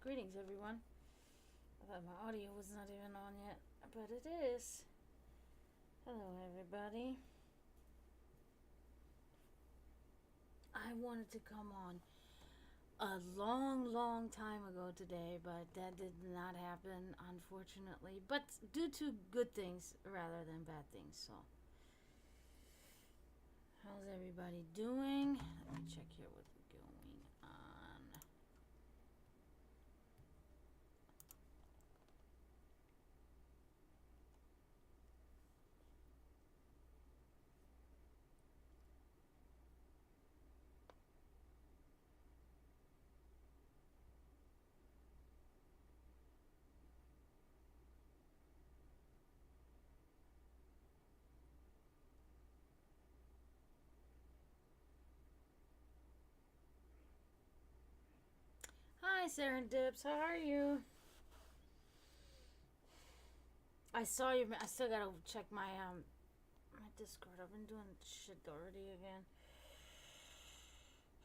Greetings, everyone. I thought my audio was not even on yet, but it is. Hello, everybody. I wanted to come on a long time ago today, but that did not happen, unfortunately. But due to good things rather than bad things, so. How's everybody doing? Let me check here what's going on. Hi, Serendips. How are you? I saw you. I still gotta check my Discord. I've been doing shit already again.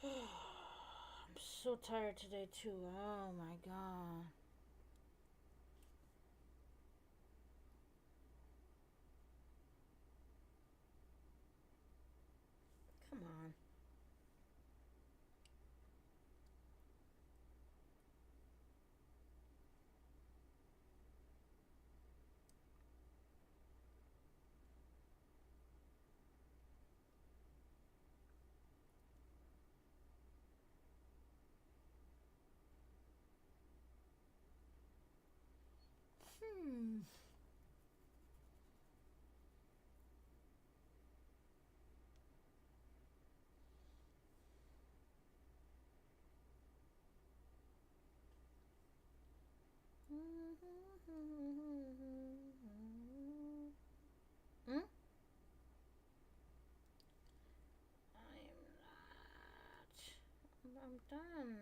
I'm so tired today too. Oh my god. Come on. Hmm. Hmm? I am not. I'm done.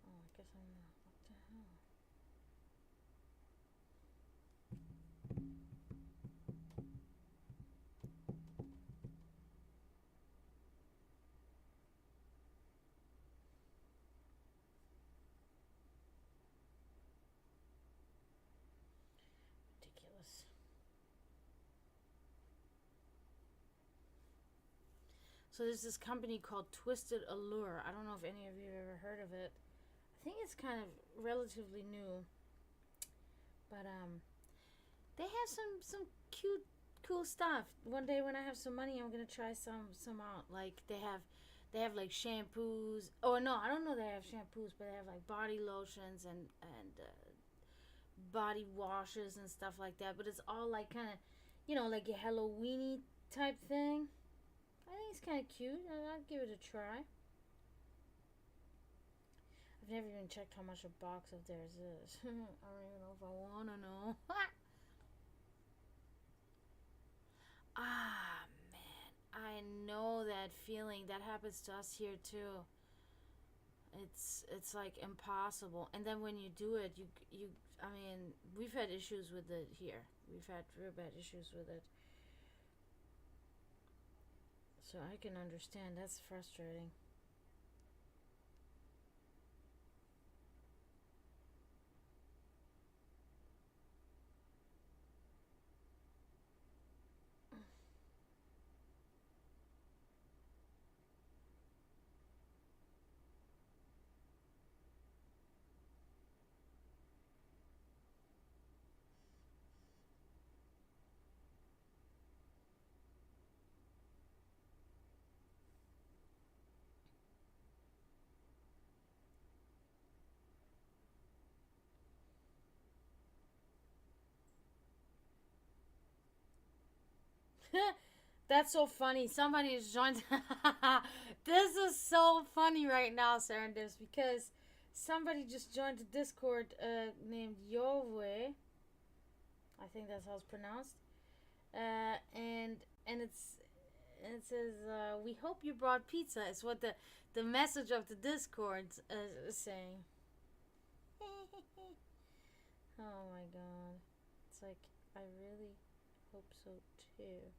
Oh, I guess I'm not. What the hell? Ridiculous. So there's this company called Twisted Allure. I don't know if any of you have ever heard of it. I think it's kind of relatively new, but they have some cute, cool stuff. One day when I have some money, I'm gonna try some out. Like they have like shampoos. Oh no, I don't know they have shampoos, but they have like body lotions and body washes and stuff like that. But it's all like kind of, like a Halloweeny type thing. I think it's kind of cute. I'd give it a try. I've never even checked how much a box of theirs is. I don't even know if I want to know. Ah, man. I know that feeling. That happens to us here too. It's like impossible. And then when you do it, you I mean, we've had issues with it here. We've had real bad issues with it. So I can understand. That's frustrating. That's so funny. Somebody has joined. This is so funny right now, Serendip's, because somebody just joined the Discord named Yove. I think that's how it's pronounced. And it says, "We hope you brought pizza." It's what the message of the Discord is saying. Oh my god, it's like I really hope so too.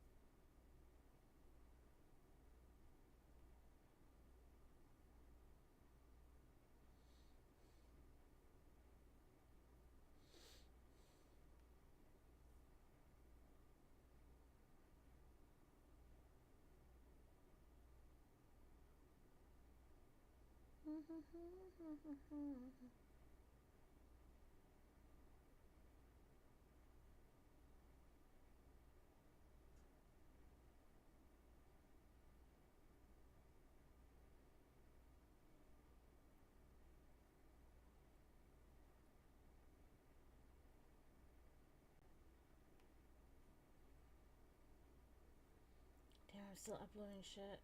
Damn, I'm still uploading shit.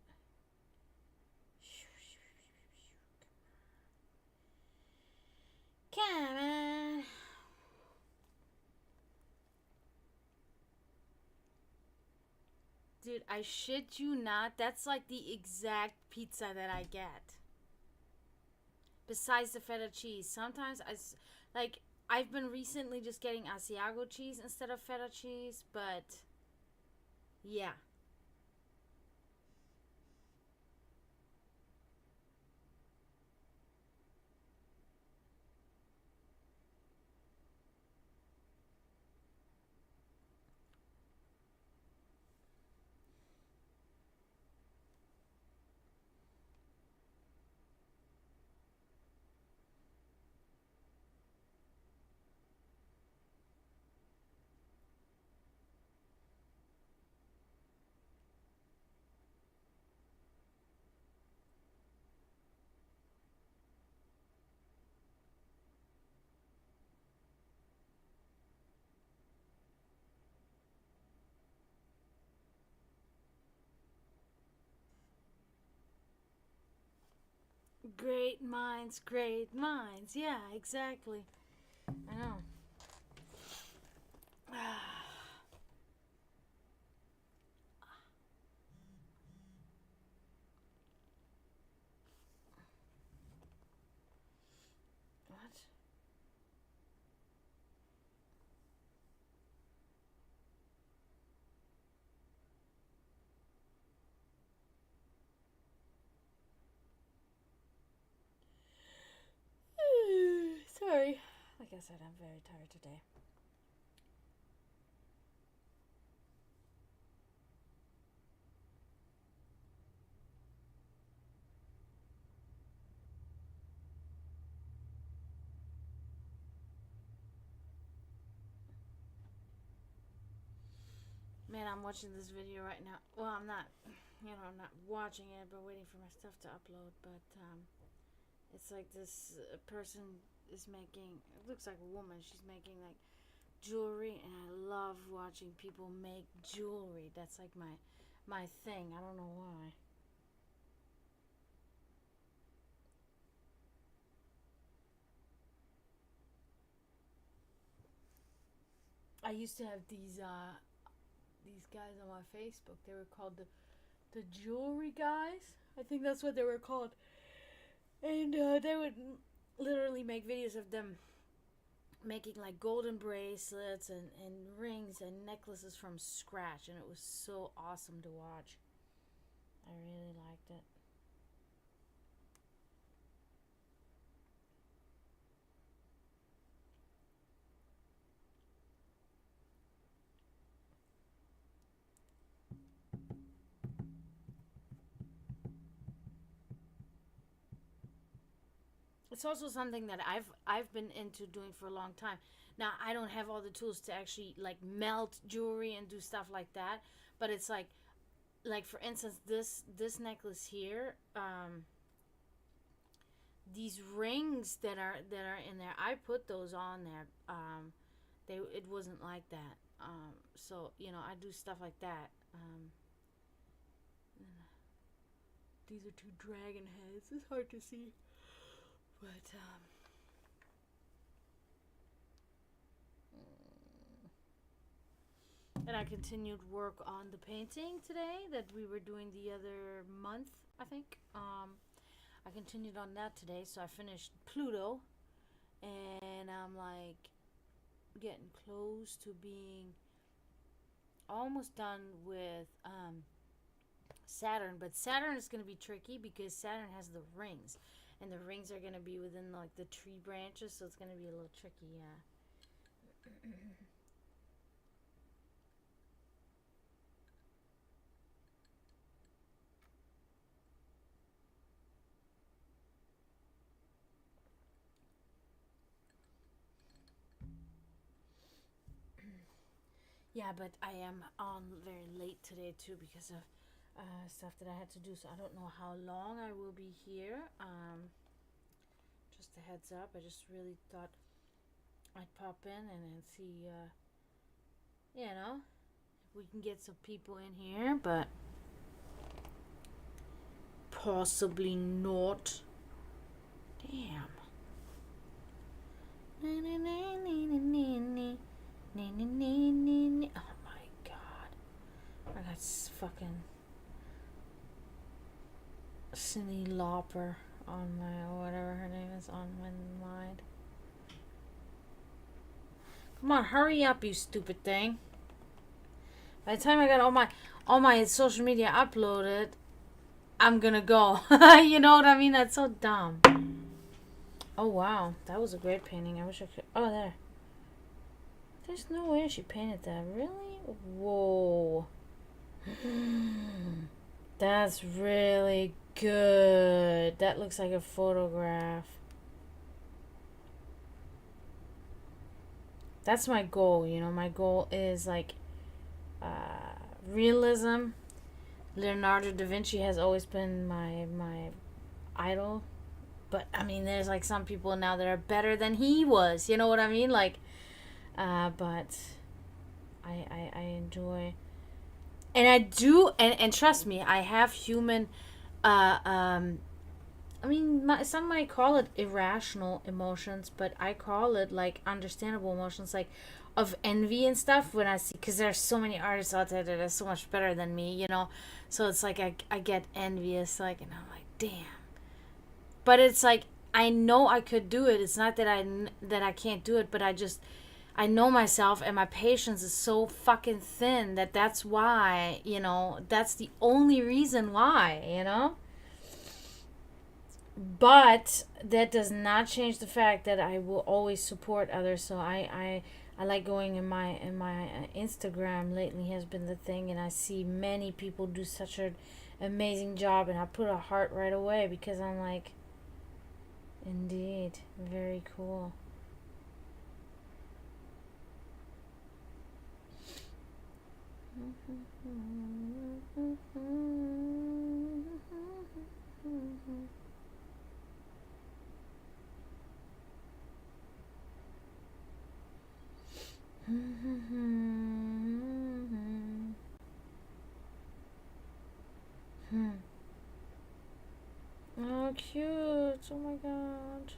Come on. Dude, I shit you not. That's like the exact pizza that I get. Besides the feta cheese. Sometimes like, I've been recently just getting Asiago cheese instead of feta cheese, but yeah. Great minds, great minds. Yeah, exactly. I know. What? Sorry. Like I said, I'm very tired today. Man, I'm watching this video right now. Well, I'm not, I'm not watching it, but waiting for my stuff to upload. But it's like this person is making. It looks like a woman. She's making like jewelry, and I love watching people make jewelry. That's like my thing. I don't know why. I used to have these guys on my Facebook. They were called the jewelry guys. I think that's what they were called. And they would literally make videos of them making like golden bracelets and rings and necklaces from scratch, and it was so awesome to watch. I really liked it. It's also something that I've been into doing for a long time. Now I don't have all the tools to actually like melt jewelry and do stuff like that, but it's like for instance this necklace here, these rings that are in there, I put those on there. They it wasn't like that. So I do stuff like that. These are two dragon heads. It's hard to see, but and I continued work on the painting today that we were doing the other month, I think. I continued on that today, so I finished Pluto, and I'm like getting close to being almost done with Saturn. But Saturn is going to be tricky because Saturn has the rings, and the rings are going to be within like the tree branches, so it's going to be a little tricky. Yeah. Yeah, but I am on very late today too because of stuff that I had to do. So I don't know how long I will be here. Just a heads up. I just really thought I'd pop in and see, if we can get some people in here, but possibly not. Damn. Oh my god. I got fucking Cyndi Lauper on my, or whatever her name is, on my mind. Come on, hurry up, you stupid thing. By the time I got all my social media uploaded, I'm gonna go. You know what I mean? That's so dumb. Oh wow, that was a great painting. I wish I could. Oh, there. There's no way she painted that. Really? Whoa. That's really good. That looks like a photograph. That's my goal, my goal is like realism. Leonardo da Vinci has always been my idol, but I mean there's like some people now that are better than he was, you know what I mean, like but I enjoy, and I do, and trust me, I have human I mean, some might call it irrational emotions, but I call it like understandable emotions, like of envy and stuff. When I see, because there's so many artists out there that are so much better than me, So it's like I get envious, like, and I'm like, damn. But it's like I know I could do it. It's not that I can't do it, but I know myself, and my patience is so fucking thin that's why, that's the only reason why. But that does not change the fact that I will always support others. So I like going in my Instagram lately has been the thing, and I see many people do such an amazing job, and I put a heart right away because I'm like, indeed, very cool. Oh, cute. Oh my god.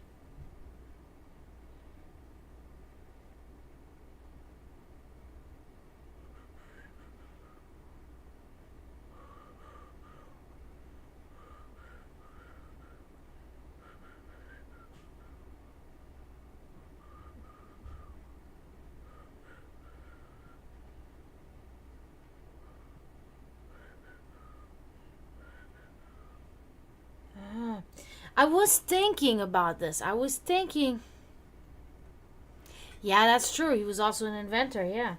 I was thinking about this. Yeah, that's true. He was also an inventor, yeah.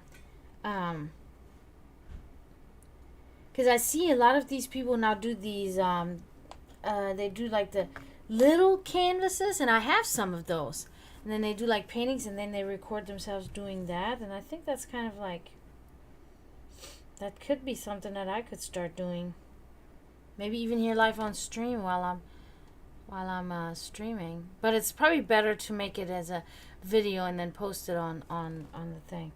Because I see a lot of these people now do these, they do like the little canvases, and I have some of those. And then they do like paintings, and then they record themselves doing that. And I think that's kind of like, that could be something that I could start doing. Maybe even here live on stream while I'm streaming. But it's probably better to make it as a video and then post it on the thing.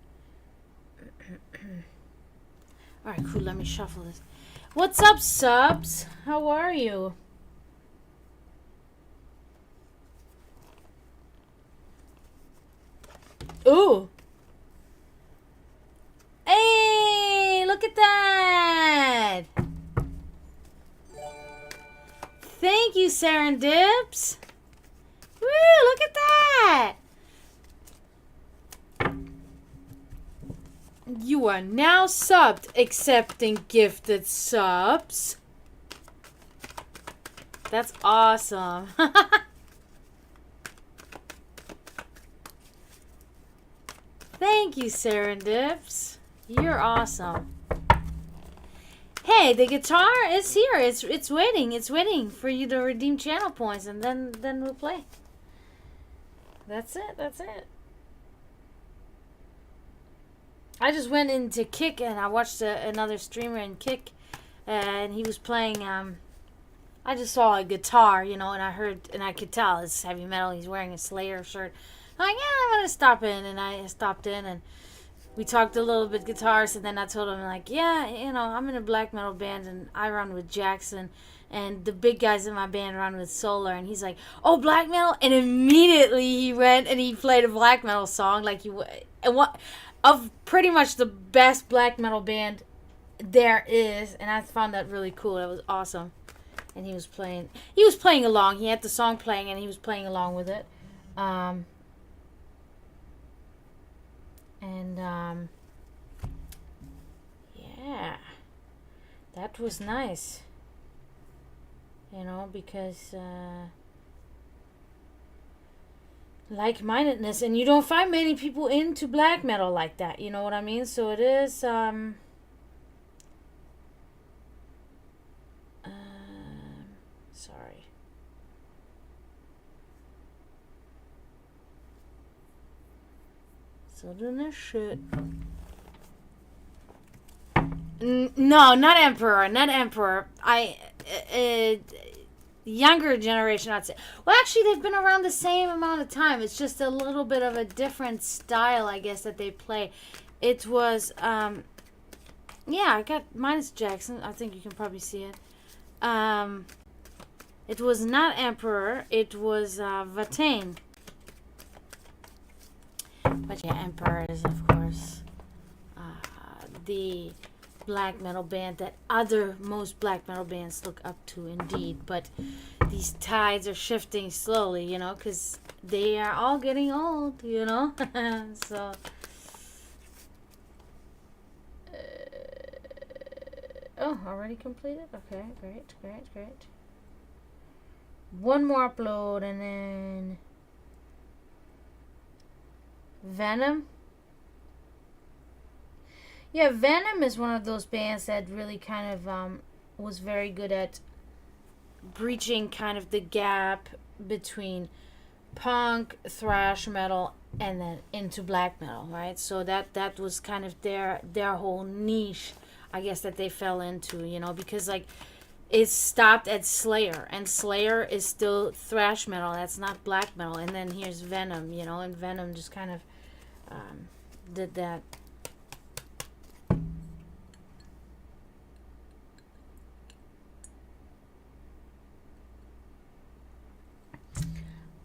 Alright, cool. Let me shuffle this. What's up, subs? How are you? Ooh. Hey, look at that. Thank you, Serendips. Woo, look at that. You are now subbed, accepting gifted subs. That's awesome. Thank you, Serendips. You're awesome. Hey, the guitar is here. It's waiting. It's waiting for you to redeem channel points, and then we'll play. That's it. I just went into Kick and I watched another streamer in Kick, and he was playing. I just saw a guitar, and I heard, and I could tell it's heavy metal. He's wearing a Slayer shirt. I'm like, yeah, I'm gonna stop in, and I stopped in, and we talked a little bit guitars, and then I told him like, yeah, I'm in a black metal band, and I run with Jackson, and the big guys in my band run with Solar, and he's like, oh, black metal, and immediately he went and he played a black metal song like and what of pretty much the best black metal band there is, and I found that really cool. It was awesome. And he was playing along. He had the song playing and he was playing along with it. Yeah, that was nice. Because like-mindedness, and you don't find many people into black metal like that. You know what I mean? So it is. Sorry. Still doing this shit. No, not Emperor. Not Emperor. Younger generation, I'd say. Well, actually, they've been around the same amount of time. It's just a little bit of a different style, I guess, that they play. It was, yeah, I got minus Jackson. I think you can probably see it. It was not Emperor. It was Vatane. But yeah, Emperor is, of course, the black metal band that most black metal bands look up to, indeed. But these tides are shifting slowly, because they are all getting old, So, oh, already completed? Okay, great. One more upload, and then Venom. Yeah, Venom is one of those bands that really kind of was very good at breaching kind of the gap between punk, thrash metal, and then into black metal, right? So that was kind of their whole niche, I guess, that they fell into, because like it stopped at Slayer, and Slayer is still thrash metal. That's not black metal. And then here's Venom, and Venom just kind of did that.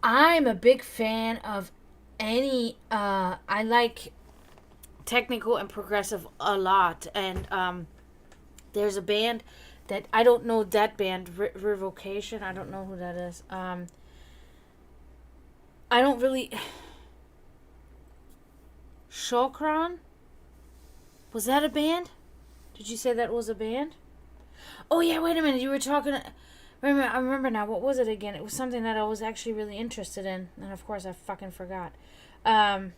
I'm a big fan of any, I like technical and progressive a lot. And there's a band that, I don't know that band, Revocation. I don't know who that is. I don't really... Shokran? Was that a band? Did you say that was a band? Oh yeah, wait a minute. You were talking... I remember now. What was it again? It was something that I was actually really interested in. And of course I fucking forgot. No,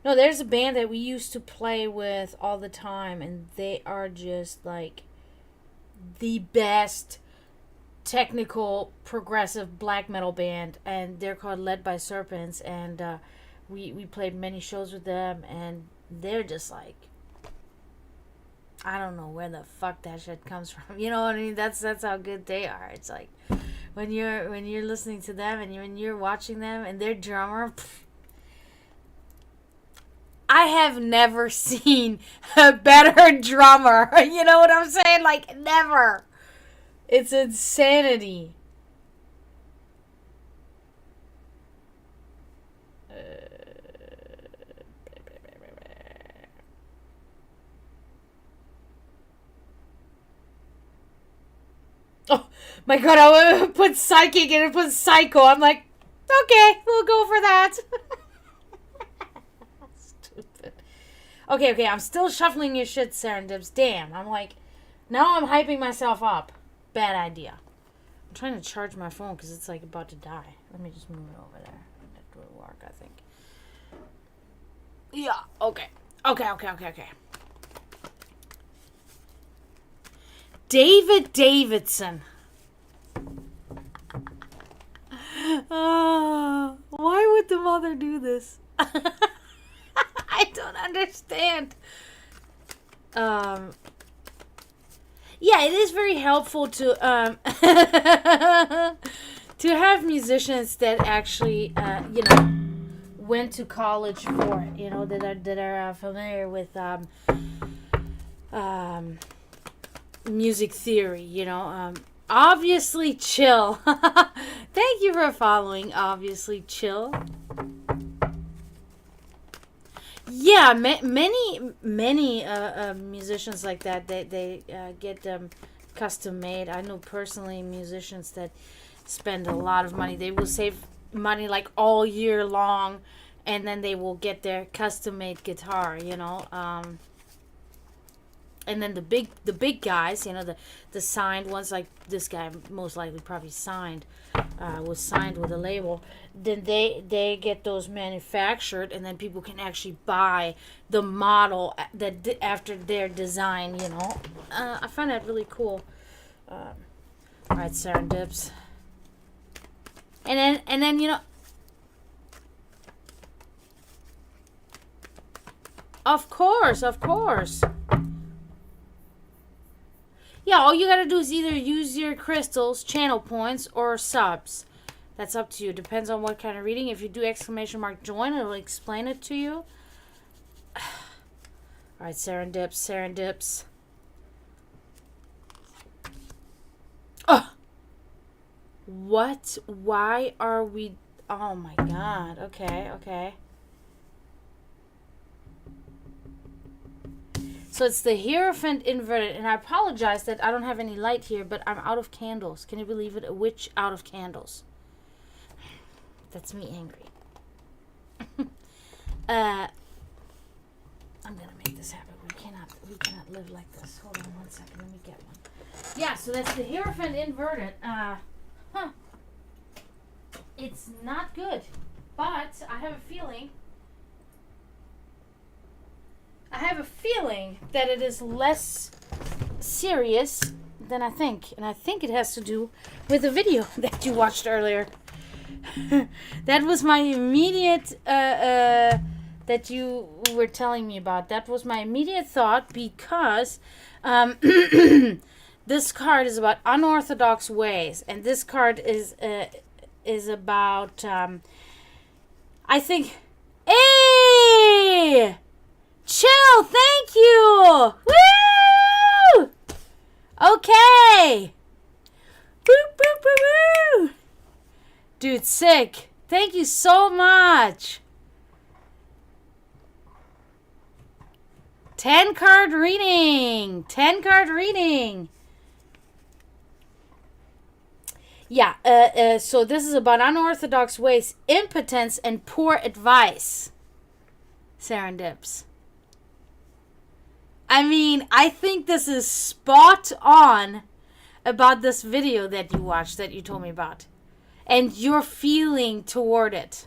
there's a band that we used to play with all the time. And they are just like the best technical progressive black metal band. And they're called Led by Serpents. And we played many shows with them. And they're just like... I don't know where the fuck that shit comes from. You know what I mean? That's how good they are. It's like when you're listening to them and when you're watching them and their drummer. I have never seen a better drummer. You know what I'm saying? Like, never. It's insanity. Oh my god, I would put psychic and it put psycho. I'm like, okay, we'll go for that. Stupid. Okay, I'm still shuffling your shit, Serendips. Damn, I'm like, now I'm hyping myself up. Bad idea. I'm trying to charge my phone because it's like about to die. Let me just move it over there. That will work, I think. Yeah, okay. David Davidson. Why would the mother do this? I I don't understand. Yeah, it is very helpful to to have musicians that actually went to college for it, that are familiar with music theory, obviously chill. Thank you for following obviously chill. Yeah, many musicians like that, they get them custom made. I know personally musicians that spend a lot of money. They will save money like all year long, and then they will get their custom made guitar, and then the big guys, the signed ones, like this guy most likely probably was signed with a label. Then they get those manufactured, and then people can actually buy the model that after their design. I find that really cool. All right, Serendips, and then of course. Yeah, all you gotta do is either use your crystals, channel points, or subs. That's up to you. Depends on what kind of reading. If you do ! join, it'll explain it to you. Alright, Serendips. Oh! What? Why are we... Oh my god. Okay. So it's the Hierophant inverted, and I apologize that I don't have any light here, but I'm out of candles. Can you believe it? A witch out of candles. That's me angry. I'm gonna make this happen. We cannot live like this. Hold on 1 second. Let me get one. Yeah, so that's the Hierophant inverted. It's not good, but I have a feeling that it is less serious than I think. And I think it has to do with the video that you watched earlier. That was my immediate, that you were telling me about. That was my immediate thought, because this card is about unorthodox ways. And this card is about, I think... Hey! Chill, thank you! Woo! Okay! Boop, boop, boop, boop! Dude, sick. Thank you so much. 10 card reading. Yeah, so this is about unorthodox ways, impotence, and poor advice. Serendips. I mean, I think this is spot on about this video that you watched, that you told me about. And your feeling toward it.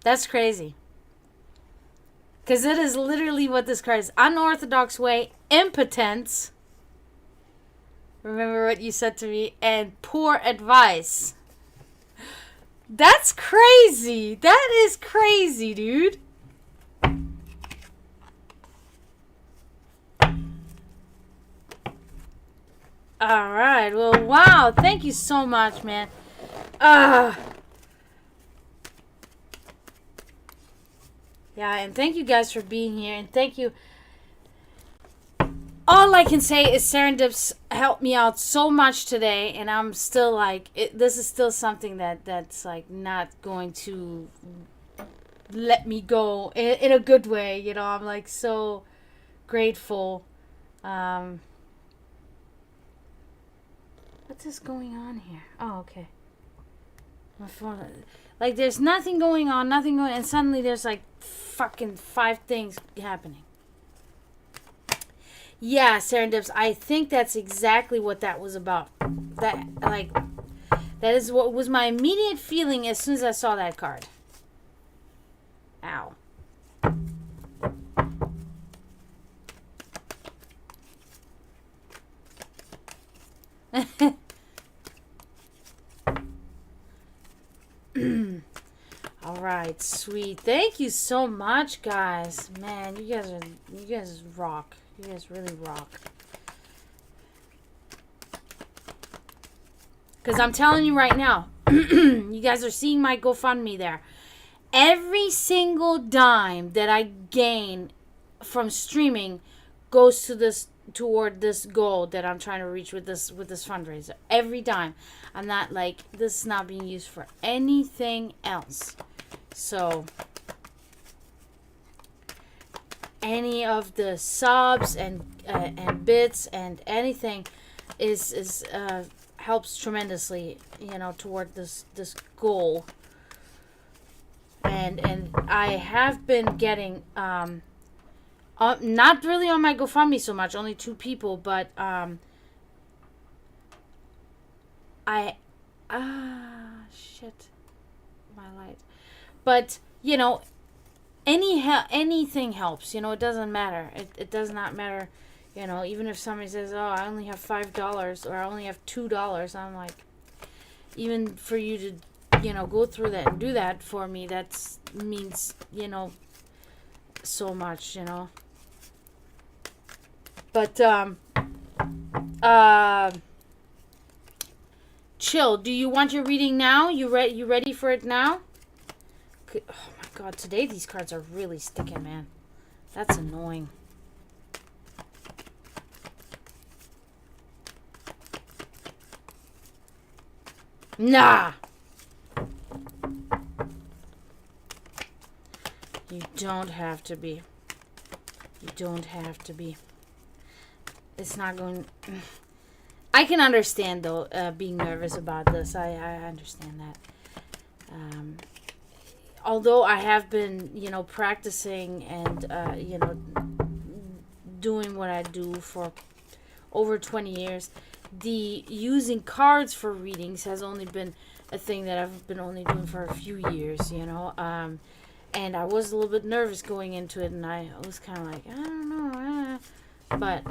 That's crazy. Because it is literally what this card is. Unorthodox way, impotence. Remember what you said to me. And poor advice. That's crazy. That is crazy, dude. Alright, well, wow. Thank you so much, man. Yeah, and thank you guys for being here. And thank you. All I can say is Serendips helped me out so much today, and I'm still like, this is still something that's like not going to let me go in a good way, I'm like so grateful. What's this going on here? Oh, okay. My phone, like there's nothing going on, and suddenly there's like fucking 5 things happening. Yeah, Serendips, I think that's exactly what that was about. That is what was my immediate feeling as soon as I saw that card. Ow. sweet. Thank you so much, guys. Man, you guys rock. You guys really rock. Because I'm telling you right now, you guys are seeing my GoFundMe there. Every single dime that I gain from streaming goes to toward this goal that I'm trying to reach with this fundraiser. Every dime. I'm not like, this is not being used for anything else. So any of the subs and bits and anything is helps tremendously, toward this goal. And I have been getting not really on my GoFundMe so much, only 2 people, but shit, my light. But anything helps. It doesn't matter. It does not matter. Even if somebody says, "Oh, I only have $5 or I only have $2," I'm like, even for you to go through that and do that for me, that means so much. But Chill, do you want your reading now? You ready for it now? Oh my god, today these cards are really sticking, man. That's annoying. Nah! You don't have to be. You don't have to be. It's not going... I can understand, though, being nervous about this. I understand that. Although I have been, practicing and, doing what I do for over 20 years, the using cards for readings has only been a thing that I've been only doing for a few years, and I was a little bit nervous going into it, and I was kind of like, I don't know, but,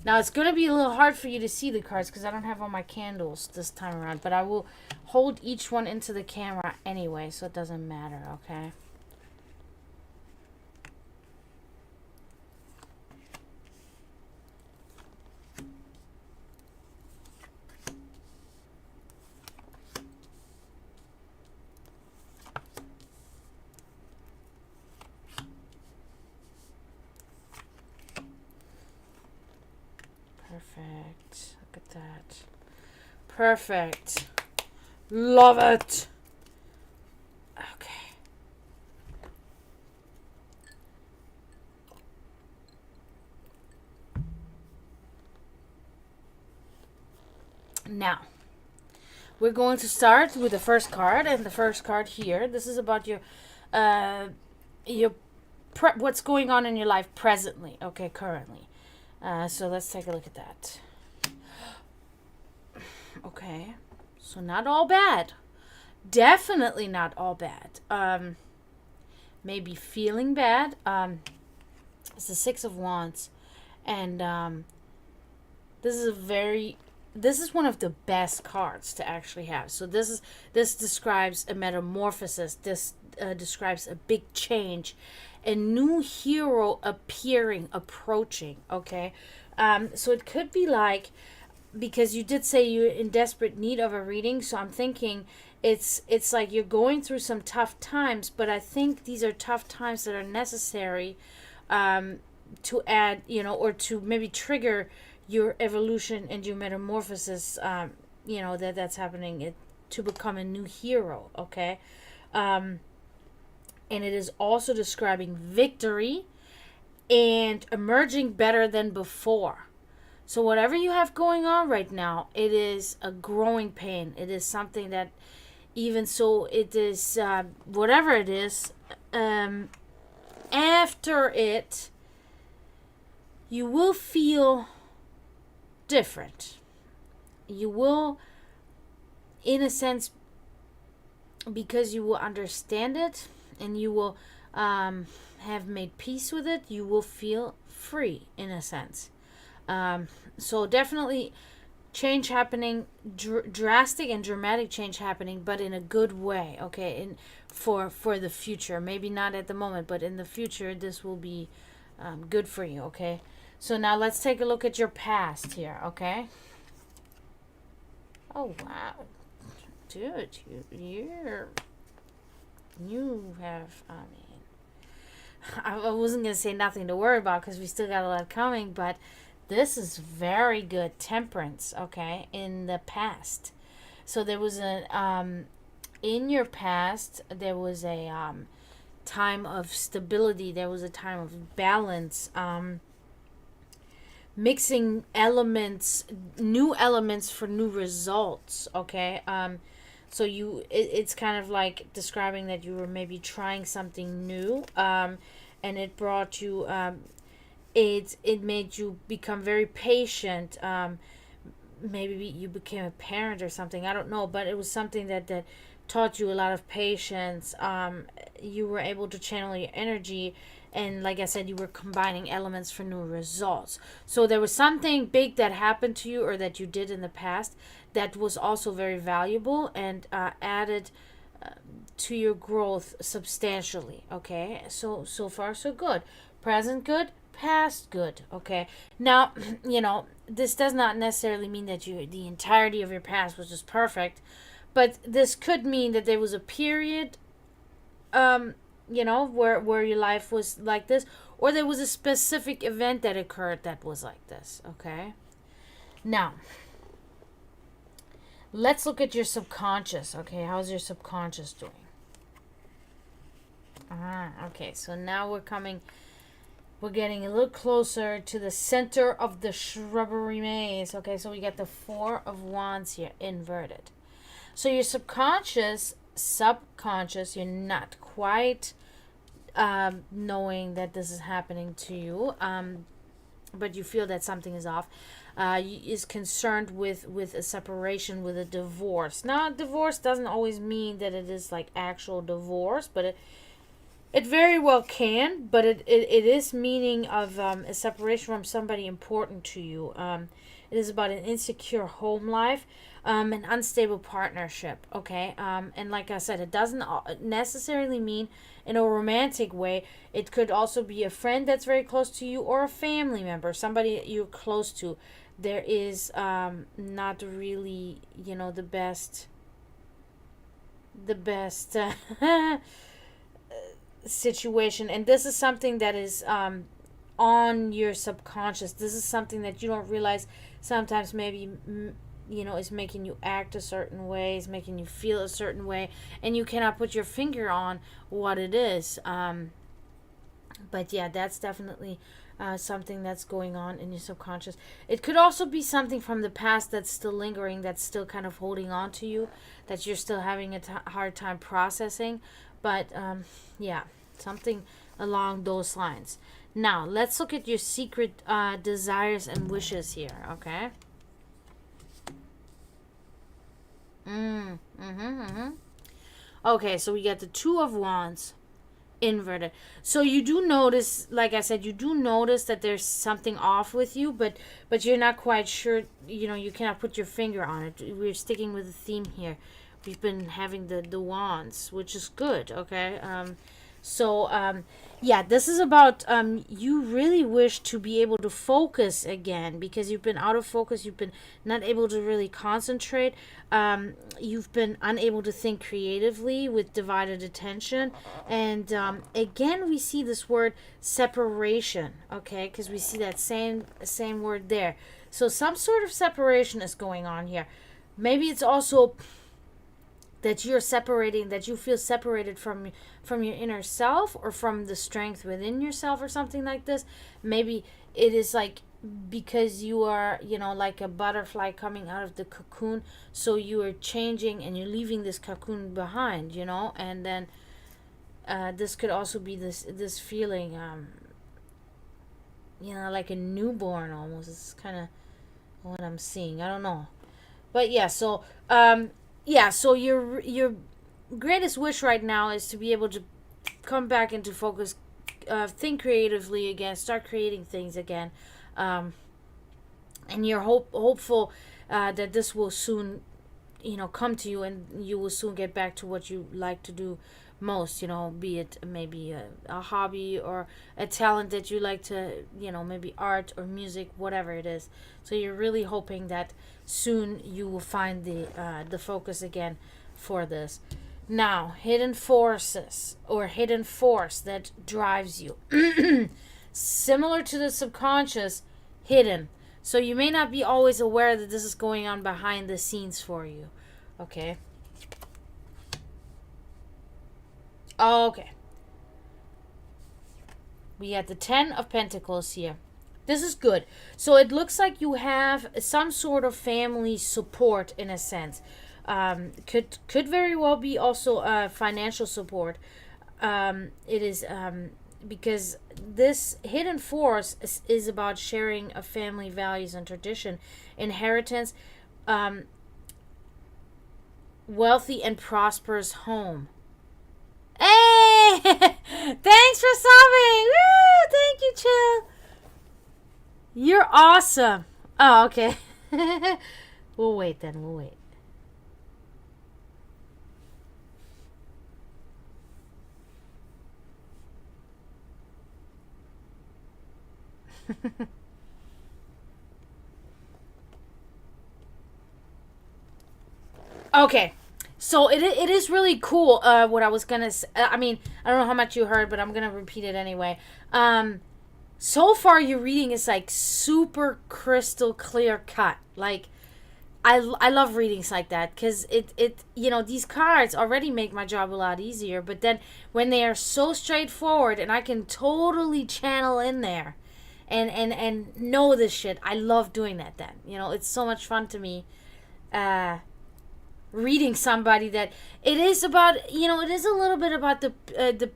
now it's going to be a little hard for you to see the cards because I don't have all my candles this time around, but I will hold each one into the camera anyway, so it doesn't matter, okay? Perfect. Look at that. Perfect. Love it. Okay. Now, we're going to start with the first card, and the first card here. This is about your what's going on in your life presently. Okay, currently. So let's take a look at that. Okay, so not all bad. Definitely not all bad. Maybe feeling bad. It's the 6 of Wands, and this is one of the best cards to actually have. So this describes a metamorphosis. This describes a big change. A new hero approaching, okay? So it could be like, because you did say you're in desperate need of a reading, so I'm thinking it's like you're going through some tough times, but I think these are tough times that are necessary to add, or to maybe trigger your evolution and your metamorphosis, that's happening to become a new hero, okay? And it is also describing victory and emerging better than before. So whatever you have going on right now, it is a growing pain. It is something that, even so, it is, whatever it is, after it, you will feel different. You will, in a sense, because you will understand it, and you will have made peace with it, you will feel free, in a sense. So definitely change happening, drastic and dramatic change happening, but in a good way, okay? For the future, maybe not at the moment, but in the future, this will be good for you, okay? So now let's take a look at your past here, okay? Oh wow, dude, you have, I wasn't gonna say nothing to worry about because we still got a lot coming, but this is very good temperance, okay, in the past. So there was in your past, there was a time of stability, there was a time of balance, mixing elements, new elements for new results, okay? So it's kind of like describing that you were maybe trying something new, and it brought you, it made you become very patient. Maybe you became a parent or something, I don't know, but it was something that taught you a lot of patience. You were able to channel your energy, and like I said, you were combining elements for new results. So there was something big that happened to you or that you did in the past that was also very valuable and added to your growth substantially, okay? So far so good. Present good, past good, okay? Now, this does not necessarily mean that the entirety of your past was just perfect, but this could mean that there was a period, where your life was like this, or there was a specific event that occurred that was like this, okay? Now, let's look at your subconscious, okay? How's your subconscious doing? Okay, so now we're getting a little closer to the center of the shrubbery maze, okay? So we got the Four of Wands here, inverted. So your subconscious, you're not quite knowing that this is happening to you, but you feel that something is off. Is concerned with a separation, with a divorce. Now, divorce doesn't always mean that it is like actual divorce, but it very well can, but it is meaning of a separation from somebody important to you. It is about an insecure home life, an unstable partnership, okay? And like I said, it doesn't necessarily mean in a romantic way. It could also be a friend that's very close to you, or a family member, somebody you're close to. There is not really, the best situation, and this is something that is on your subconscious. This is something that you don't realize sometimes, maybe is making you act a certain way, is making you feel a certain way, and you cannot put your finger on what it is. But yeah, that's definitely something that's going on in your subconscious. It could also be something from the past that's still lingering, that's still kind of holding on to you, that you're still having a hard time processing. But yeah, something along those lines. Now, let's look at your secret desires and wishes here, okay? Okay, so we got the Two of Wands inverted. So you do notice, like I said, you do notice that there's something off with you, but you're not quite sure, you cannot put your finger on it. We're sticking with the theme here. We've been having the wands, which is good, okay? Yeah, this is about you really wish to be able to focus again, because you've been out of focus. You've been not able to really concentrate. You've been unable to think creatively with divided attention. And again, we see this word separation, okay? Because we see that same word there. So some sort of separation is going on here. Maybe it's also that you're separating, that you feel separated from your inner self, or from the strength within yourself, or something like this. Maybe it is like because you are, like a butterfly coming out of the cocoon, so you are changing and you're leaving this cocoon behind, and then this could also be this feeling, like a newborn almost. It's kind of what I'm seeing. I don't know, but yeah. So so your greatest wish right now is to be able to come back into focus, think creatively again, start creating things again, and you're hopeful that this will soon, come to you, and you will soon get back to what you like to do most, be it maybe a hobby or a talent that you like to, maybe art or music, whatever it is. So you're really hoping that soon you will find the focus again for this. Now, hidden forces or hidden force that drives you. Similar to the subconscious, hidden. So you may not be always aware that this is going on behind the scenes for you. Okay? Okay. We had the 10 of Pentacles here. This is good. So it looks like you have some sort of family support in a sense. Could very well be also financial support. It is because this hidden force is about sharing of family values and tradition, inheritance, wealthy and prosperous home. Hey! Thanks for subbing! Woo! Thank you, Chill. You're awesome. Oh, okay. We'll wait then. We'll wait. Okay. So it is really cool. What I was gonna say, I mean, I don't know how much you heard, but I'm gonna repeat it anyway. So far your reading is like super crystal clear cut. Like, I love readings like that because it these cards already make my job a lot easier. But then when they are so straightforward and I can totally channel in there, and know this shit, I love doing that. Then it's so much fun to me. Reading somebody that it is about, it is a little bit about the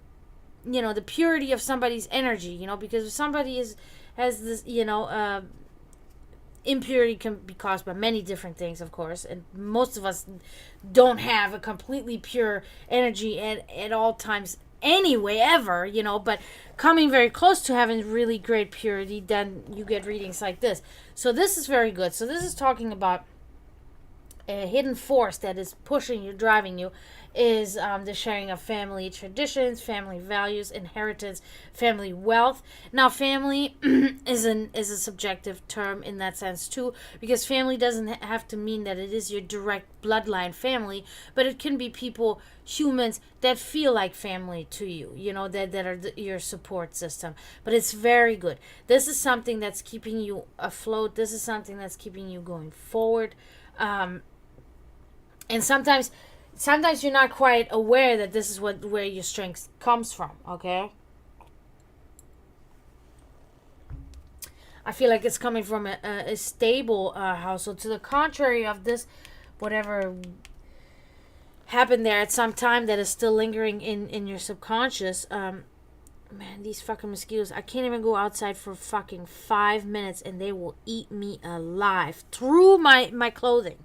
purity of somebody's energy, because if somebody has this, impurity can be caused by many different things, of course, and most of us don't have a completely pure energy at all times anyway, ever, but coming very close to having really great purity, then you get readings like this. So this is very good. So this is talking about a hidden force that is pushing you, driving you, is the sharing of family traditions, family values, inheritance, family wealth. Now, family is a subjective term in that sense too, because family doesn't have to mean that it is your direct bloodline family, but it can be people, humans that feel like family to you, that are your support system. But it's very good. This is something that's keeping you afloat. This is something that's keeping you going forward. And sometimes you're not quite aware that this is where your strength comes from, okay? I feel like it's coming from a stable household. To the contrary of this, whatever happened there at some time that is still lingering in your subconscious. Man, these fucking mosquitoes. I can't even go outside for fucking 5 minutes and they will eat me alive through my clothing.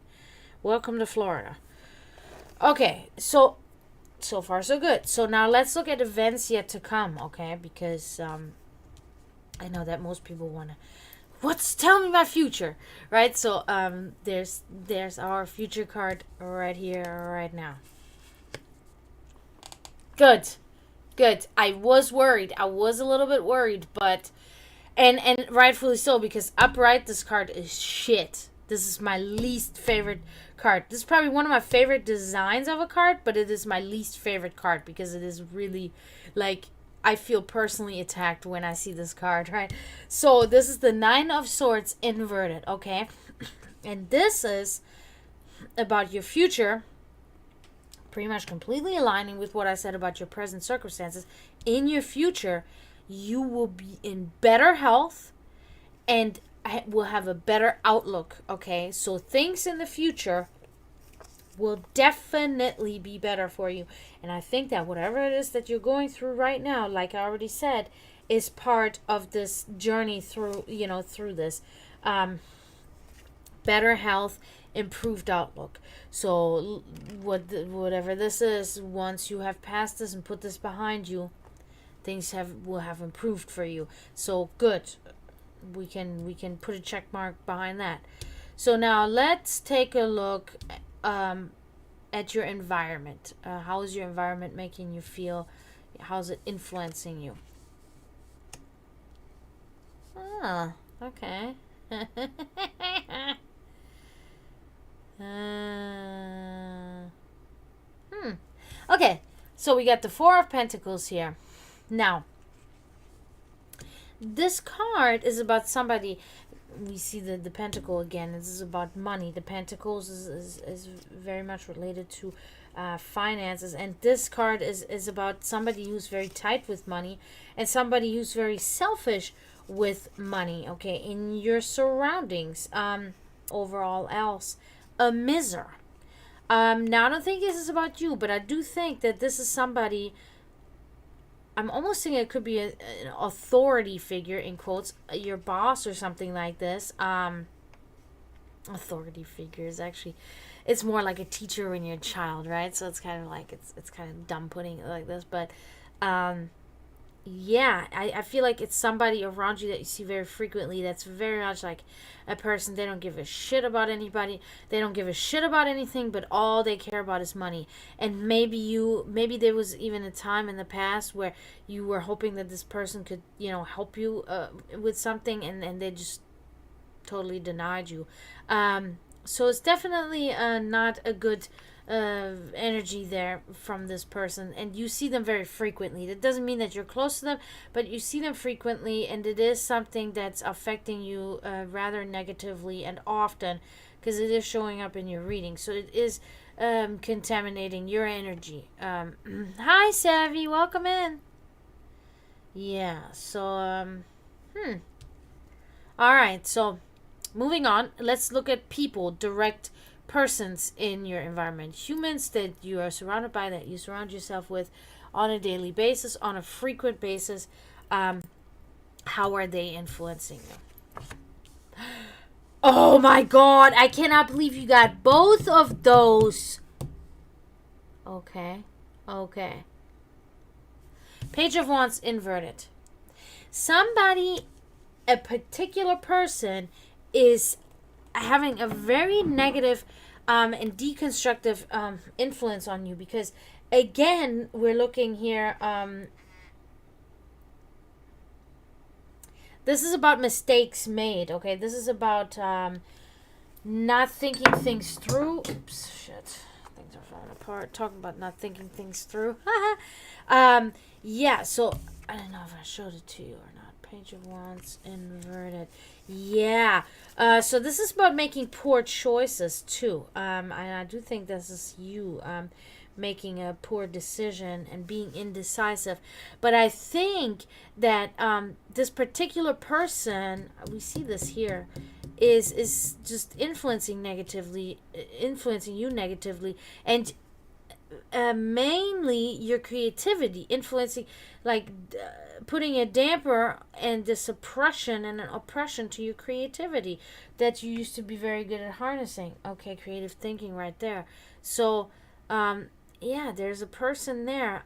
Welcome to Florida. Okay, so far so good. So now let's look at events yet to come, okay? Because I know that most people want to, tell me my future, right? So there's our future card right here, right now. Good. I was worried. I was a little bit worried, but and rightfully so, because upright, this card is shit. This is my least favorite card. This is probably one of my favorite designs of a card, but it is my least favorite card because it is really, like, I feel personally attacked when I see this card, right? So this is the 9 of Swords inverted, okay? And this is about your future, pretty much completely aligning with what I said about your present circumstances. In your future, you will be in better health and will have a better outlook, okay? So things in the future will definitely be better for you. And I think that whatever it is that you're going through right now, like I already said, is part of this journey through, through this. Better health, improved outlook. So whatever this is, once you have passed this and put this behind you, things will have improved for you. So good. We can put a check mark behind that. So now let's take a look at your environment. How is your environment making you feel? How's it influencing you? Ah, okay. Okay, so we got the Four of Pentacles here. Now, this card is about somebody. We see the pentacle again. This is about money. The pentacles is very much related to finances, and this card is about somebody who's very tight with money and somebody who's very selfish with money. Okay, in your surroundings, overall else, a miser. Now I don't think this is about you, but I do think that this is somebody. I'm almost thinking it could be an authority figure, in quotes, your boss or something like this. Authority figure is actually, it's more like a teacher when you're a child, right? So it's kind of like, it's kind of dumb putting it like this, but yeah, I feel like it's somebody around you that you see very frequently that's very much like a person. They don't give a shit about anybody. They don't give a shit about anything, but all they care about is money. And maybe there was even a time in the past where you were hoping that this person could, help you with something, and they just totally denied you. So it's definitely not a good energy there from this person, and you see them very frequently. That doesn't mean that you're close to them, but you see them frequently, and it is something that's affecting you rather negatively and often, because it is showing up in your reading. So it is contaminating your energy. Hi Savvy, welcome in. Yeah, so all right, so moving on, let's look at people, direct persons in your environment, humans that you are surrounded by, that you surround yourself with on a daily basis, on a frequent basis. How are they influencing you? Oh my god, I cannot believe you got both of those. Okay. Page of Wands inverted. Somebody, a particular person, is having a very negative and deconstructive influence on you, because again, we're looking here, this is about mistakes made. Okay, this is about not thinking things through. Oops, shit, things are falling apart. Talking about not thinking things through. Yeah, so I don't know if I showed it to you or not. Page of Wands inverted. Yeah. So this is about making poor choices too. And I do think this is you making a poor decision and being indecisive. But I think that this particular person, we see this here, is just influencing you negatively, and mainly your creativity, influencing, like putting a damper and the suppression and an oppression to your creativity that you used to be very good at harnessing. Okay, creative thinking right there. So yeah, there's a person there.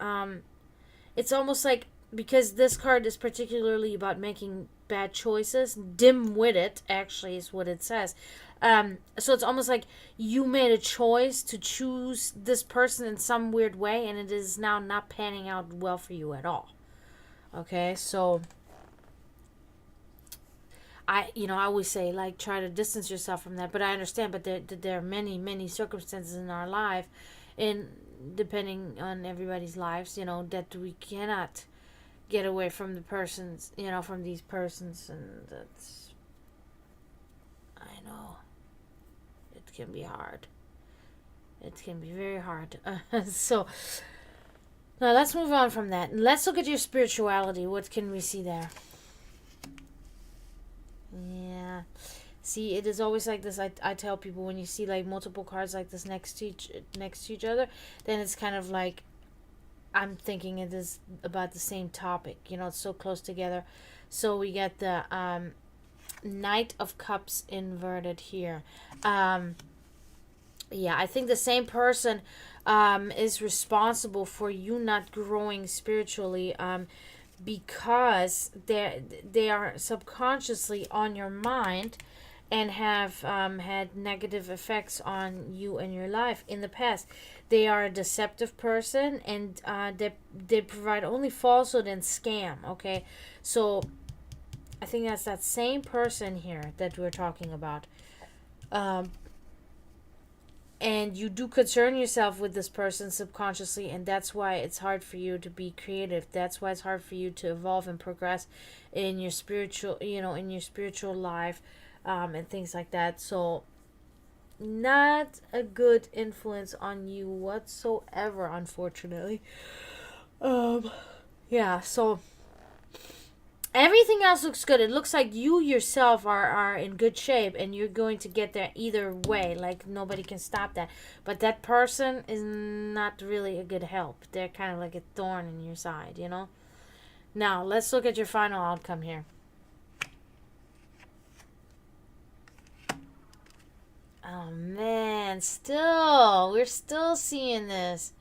It's almost like, because this card is particularly about making bad choices, dim-witted actually is what it says. So it's almost like you made a choice to choose this person in some weird way, and it is now not panning out well for you at all. Okay, so I always say, like, try to distance yourself from that, but I understand. But there are many circumstances in our life, in depending on everybody's lives, that we cannot get away from the persons, from these persons, and that's, I know, it can be hard. It can be very hard. So now let's move on from that. Let's look at your spirituality. What can we see there? Yeah. See, it is always like this. I tell people, when you see like multiple cards like this next to each other, then it's kind of like, I'm thinking it is about the same topic. It's so close together. So we get the Knight of Cups inverted here. Yeah, I think the same person is responsible for you not growing spiritually, because they are subconsciously on your mind, and have had negative effects on you and your life in the past. They are a deceptive person, and they provide only falsehood and scam. Okay, so I think that's that same person here that we're talking about. Um, and you do concern yourself with this person subconsciously, and that's why it's hard for you to be creative. That's why it's hard for you to evolve and progress in your spiritual, in your spiritual life, and things like that. So not a good influence on you whatsoever, unfortunately. um yeah, so everything else looks good. It looks like you yourself are in good shape, and you're going to get there either way. Like, nobody can stop that. But that person is not really a good help. They're kind of like a thorn in your side, Now, let's look at your final outcome here. Oh, man. We're still seeing this.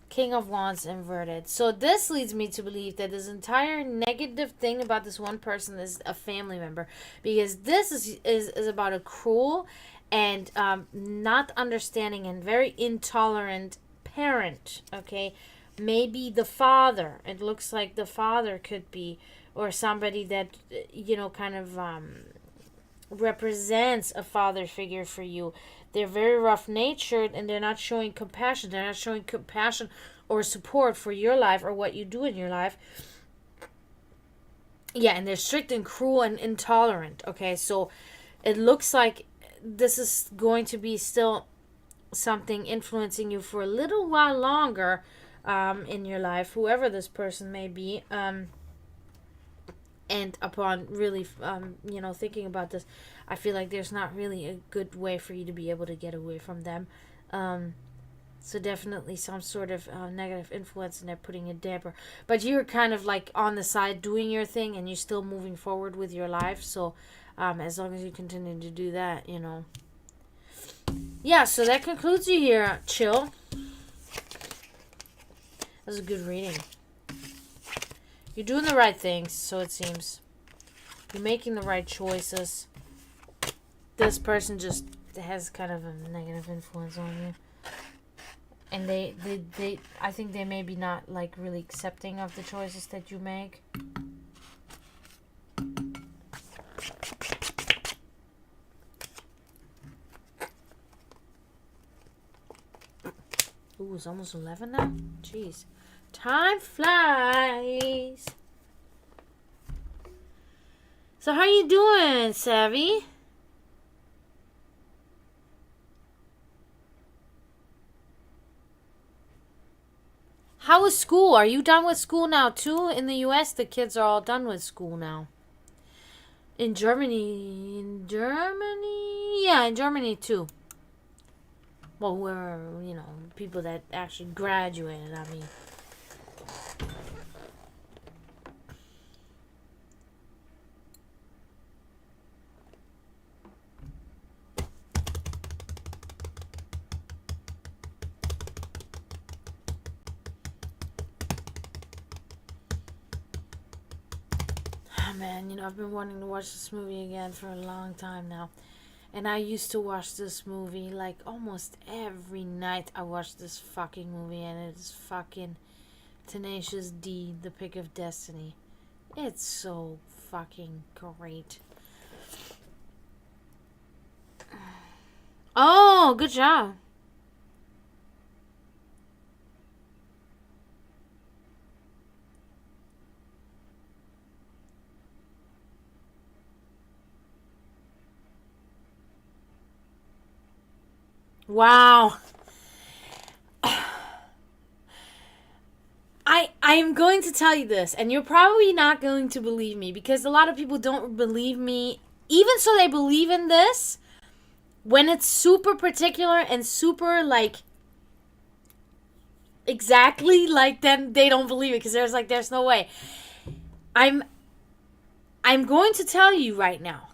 King of Wands inverted. So this leads me to believe that this entire negative thing about this one person is a family member, because this is about a cruel and not understanding and very intolerant parent. Okay, maybe the father. It looks like the father could be, or somebody that kind of represents a father figure for you. They're very rough natured, and they're not showing compassion. They're not showing compassion or support for your life or what you do in your life. Yeah, and they're strict and cruel and intolerant. Okay, so it looks like this is going to be still something influencing you for a little while longer in your life, whoever this person may be. And upon really, thinking about this, I feel like there's not really a good way for you to be able to get away from them. So definitely some sort of negative influence, and they're putting a damper. But you're kind of like on the side doing your thing, and you're still moving forward with your life. So as long as you continue to do that, Yeah, so that concludes you here, Chill. That was a good reading. You're doing the right things, so it seems. You're making the right choices. This person just has kind of a negative influence on you. And they I think they may be not like really accepting of the choices that you make. Ooh, it's almost 11 now? Jeez. Time flies. So how you doing, Savvy? How is school? Are you done with school now too? In the US, the kids are all done with school now. In Germany, yeah, in Germany too. Well, we're, people that actually graduated, I mean. Oh, man, I've been wanting to watch this movie again for a long time now. And I used to watch this movie like almost every night. I watched this fucking movie, and it's fucking Tenacious D, The Pick of Destiny. It's so fucking great. Oh, good job. Wow. I'm going to tell you this, and you're probably not going to believe me, because a lot of people don't believe me, even so they believe in this. When it's super particular and super, like, exactly, like, then they don't believe it, because there's no way. I'm going to tell you right now.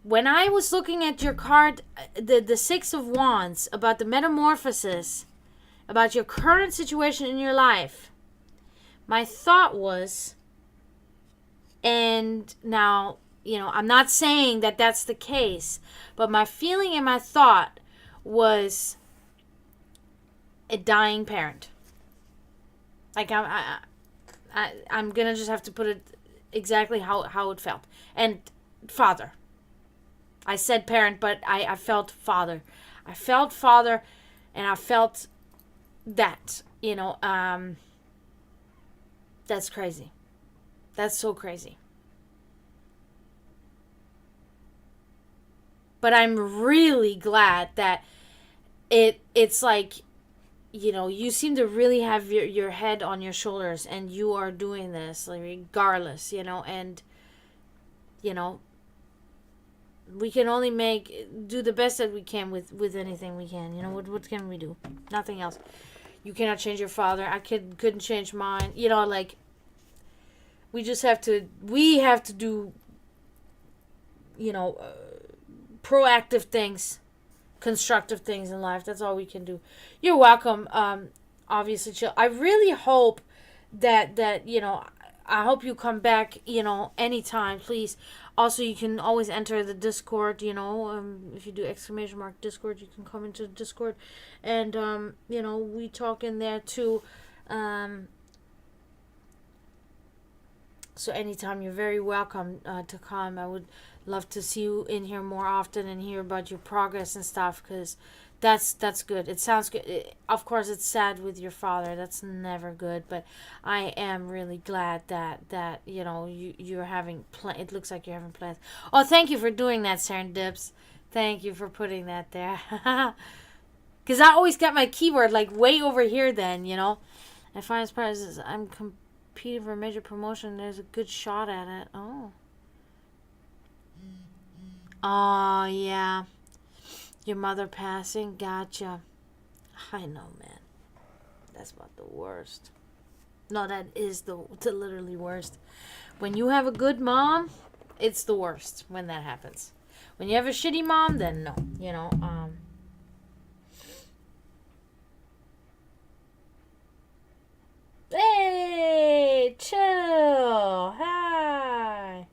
When I was looking at your card, the Six of Wands, about the metamorphosis, about your current situation in your life, my thought was, and now I'm not saying that that's the case, but my feeling and my thought was a dying parent. Like, I'm gonna just have to put it exactly how it felt. And father. I said parent, but I felt father. I felt father, and I felt that, that's crazy. That's so crazy. But I'm really glad that it's like, you seem to really have your head on your shoulders, and you are doing this, like, regardless, and, we can only do the best that we can with anything we can. What can we do? Nothing else. You cannot change your father. I couldn't change mine. Like, we have to do, proactive things, constructive things in life. That's all we can do. You're welcome. Obviously, chill. I really hope that I hope you come back, anytime, please. Also, you can always enter the Discord, if you do ! Discord, you can come into the Discord, and we talk in there too. So anytime, you're very welcome to come. I would love to see you in here more often and hear about your progress and stuff, because that's good. It sounds good. Of course, it's sad with your father. That's never good. But I am really glad that you're having it looks like you're having plans. Oh, thank you for doing that, Serendips. Thank you for putting that there. Because I always got my keyboard like way over here. Then I find as far as I'm competing for a major promotion, there's a good shot at it. Oh. Oh yeah. Your mother passing? Gotcha. I know, man. That's about the worst. No, that is the literally worst. When you have a good mom, it's the worst when that happens. When you have a shitty mom, then no. Hey, chill. Hi.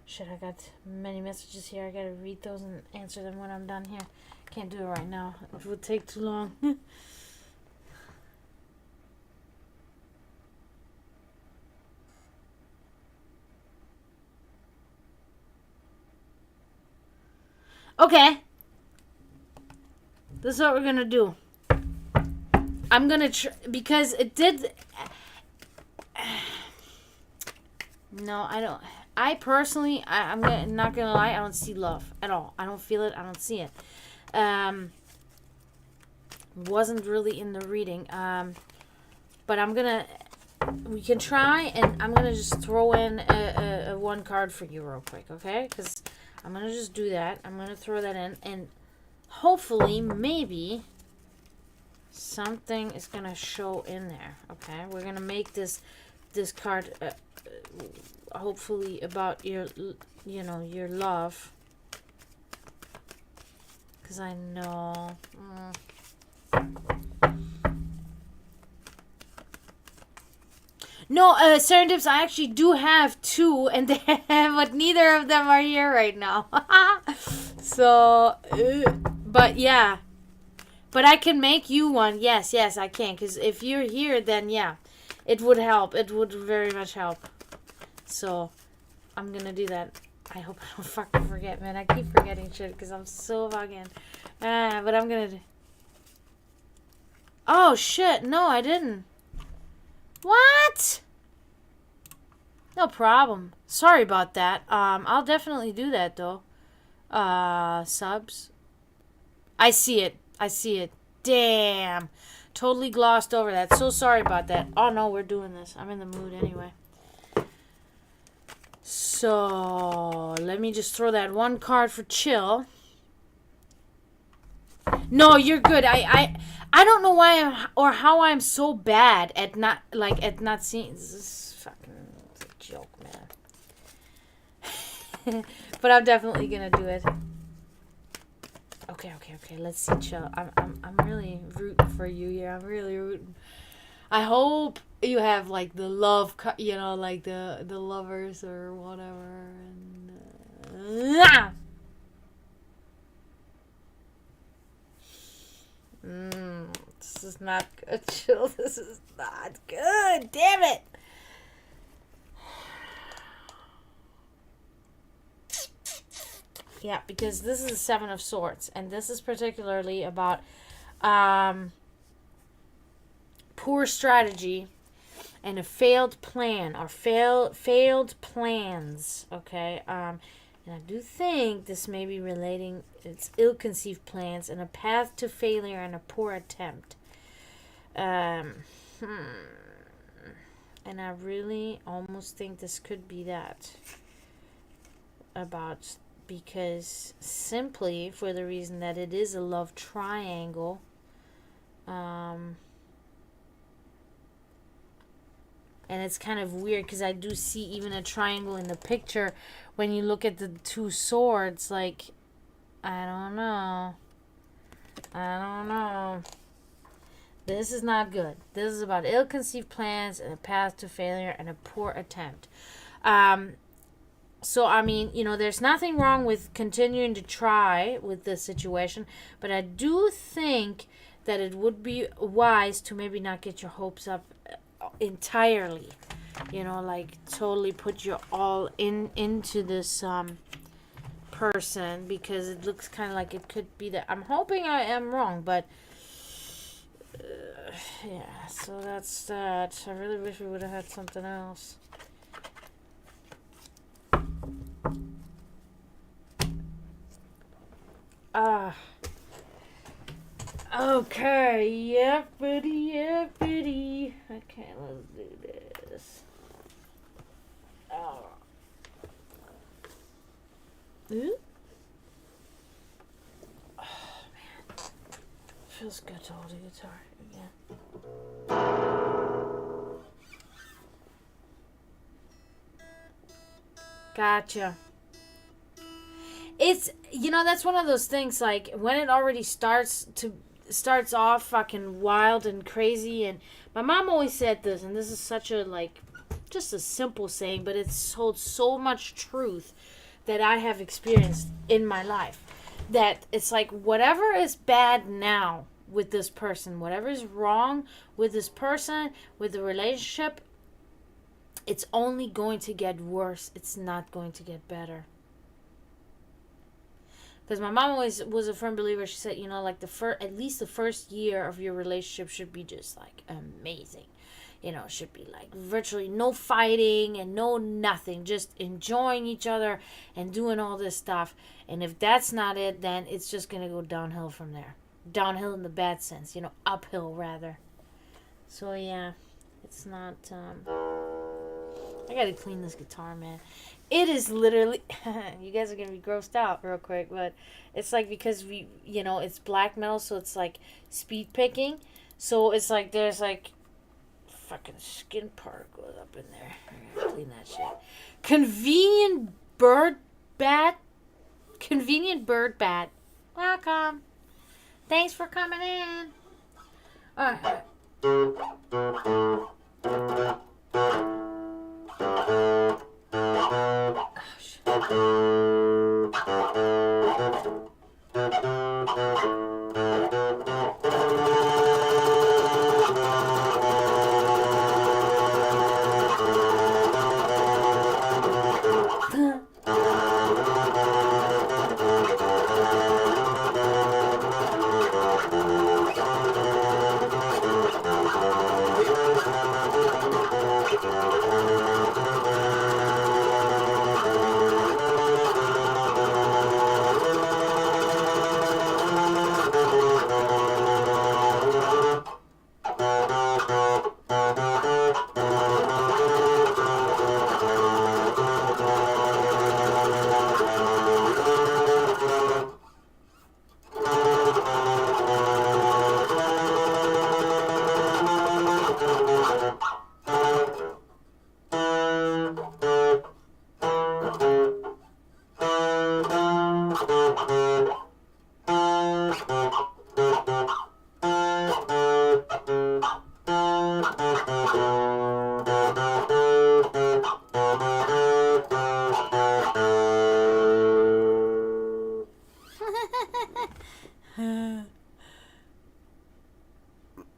Shit, I got many messages here. I gotta read those and answer them when I'm done here. Can't do it right now. It would take too long. Okay. This is what we're gonna do. I'm gonna because it did. No, I don't. I personally, I'm not gonna lie, I don't see love at all. I don't feel it. I don't see it. Wasn't really in the reading. But we can try, and I'm gonna just throw in a one card for you real quick, okay? Because I'm gonna just do that. I'm gonna throw that in, and hopefully, maybe something is gonna show in there. Okay, we're gonna make this card. Hopefully about your love, because I know no Serendips, I actually do have two, and but neither of them are here right now. So but yeah, but I can make you one. Yes, I can, because if you're here, then yeah, it would help. It would very much help. So, I'm gonna do that. I hope I don't fucking forget, man. I keep forgetting shit because I'm so fucking... but I'm gonna do... Oh, shit. No, I didn't. What? No problem. Sorry about that. I'll definitely do that, though. Subs. I see it. Damn. Totally glossed over that. So sorry about that. Oh, no, we're doing this. I'm in the mood anyway. So, let me just throw that one card for chill. No, you're good. I I don't know why or how I'm so bad at not seeing. This is fucking a joke, man. But I'm definitely gonna do it. Okay. Let's see, chill. I'm really rooting for you here. I'm really rooting. I hope you have like the love, like the lovers or whatever. And this is not good, chill. This is not good. Damn it. Yeah, because this is a Seven of Swords, and this is particularly about poor strategy and a failed plan or failed plans. Okay, and I do think this may be relating. It's ill-conceived plans and a path to failure and a poor attempt. And I really almost think this could be that about. Because simply for the reason that it is a love triangle. And it's kind of weird because I do see even a triangle in the picture when you look at the two swords. Like, I don't know. This is not good. This is about ill-conceived plans and a path to failure and a poor attempt. So, I mean, there's nothing wrong with continuing to try with this situation, but I do think that it would be wise to maybe not get your hopes up entirely. Like totally put your all into this person, because it looks kind of like it could be that. I'm hoping I am wrong, but yeah, so that's that. I really wish we would have had something else. Okay, yeah, buddy. Okay, let's do this. Ooh. Oh, man. Feels good to hold a guitar again. Gotcha. It's, that's one of those things, like, when it already starts off fucking wild and crazy, and my mom always said this, and this is such a, like, just a simple saying, but it holds so much truth that I have experienced in my life, that it's like, whatever is bad now with this person, whatever is wrong with this person, with the relationship, it's only going to get worse. It's not going to get better. Because my mom always was a firm believer. She said, like at least the first year of your relationship should be just like amazing. Should be like virtually no fighting and no nothing, just enjoying each other and doing all this stuff. And if that's not it, then it's just gonna go downhill from there. Downhill in the bad sense, uphill rather. So yeah, it's not. I gotta clean this guitar, man. It is literally, you guys are going to be grossed out real quick, but it's like, because it's black metal, so it's like speed picking. So it's like, there's like fucking skin part goes up in there. I gotta clean that shit. Convenient bird bat. Welcome. Thanks for coming in. Alright.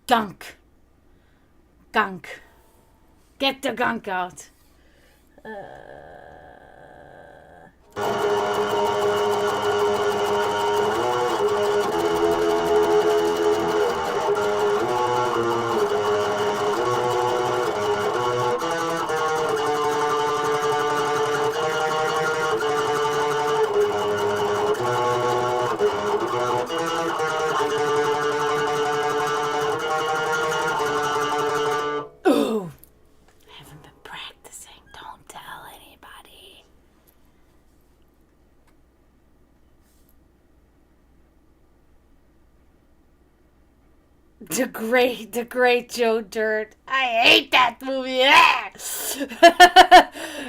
Gunk. Gunk. Get the gunk out. Ooh. I haven't been practicing. Don't tell anybody. The great Joe Dirt. I hate that movie.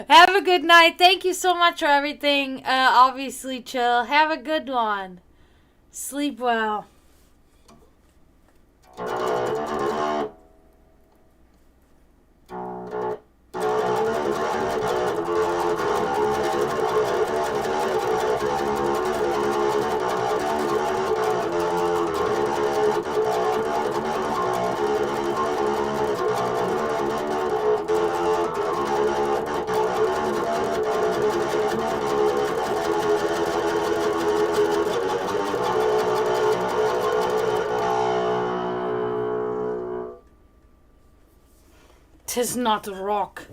Have a good night. Thank you so much for everything. Obviously, chill. Have a good one. Sleep well. Tis not rock.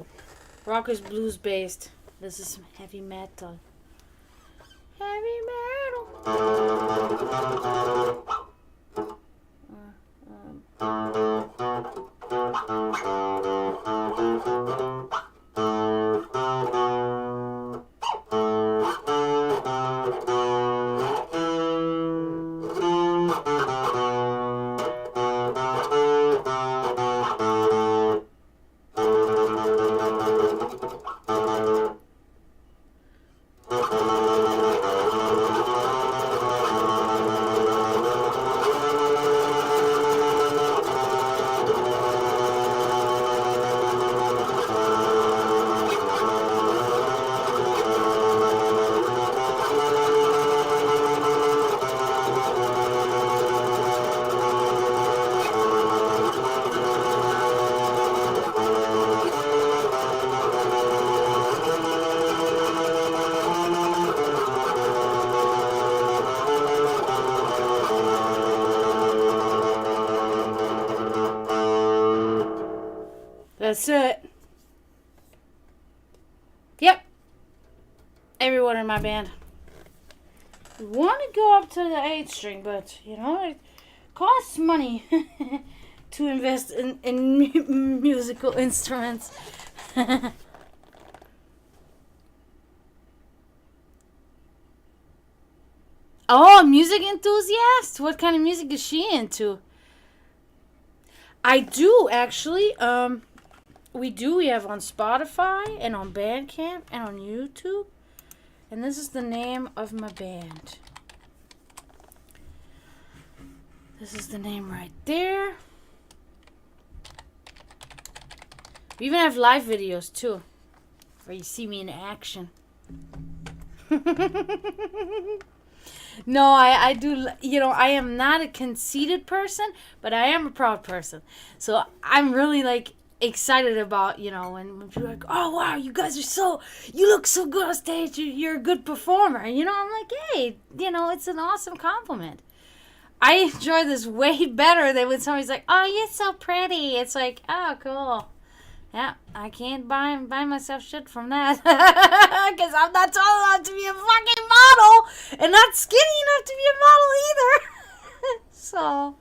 Rock is blues based. This is some heavy metal. Heavy That's it. Yep. Everyone in my band. We want to go up to the 8th string, but, you know, it costs money to invest in musical instruments. Oh, music enthusiast? What kind of music is she into? I do, actually. We have on Spotify and on Bandcamp and on YouTube. And this is the name of my band. This is the name right there. We even have live videos too, where you see me in action. No, I do, you know, I am not a conceited person, but I am a proud person. So I'm really, like, excited about, you know, when people are like, oh, wow, you guys are you look so good on stage, you're a good performer. You know, I'm like, hey, you know, it's an awesome compliment. I enjoy this way better than when somebody's like, oh, you're so pretty. It's like, oh, cool. Yeah, I can't buy myself shit from that. Because I'm not tall enough to be a fucking model. And not skinny enough to be a model either. So,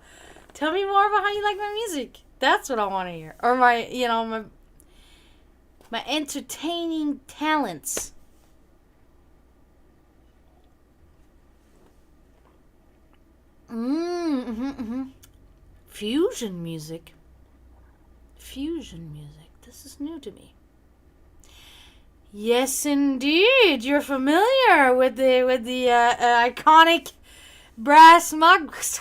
tell me more about how you like my music. That's what I want to hear. Or my, you know, my entertaining talents. Fusion music. Fusion music. This is new to me. Yes, indeed. You're familiar with the iconic brass mugs.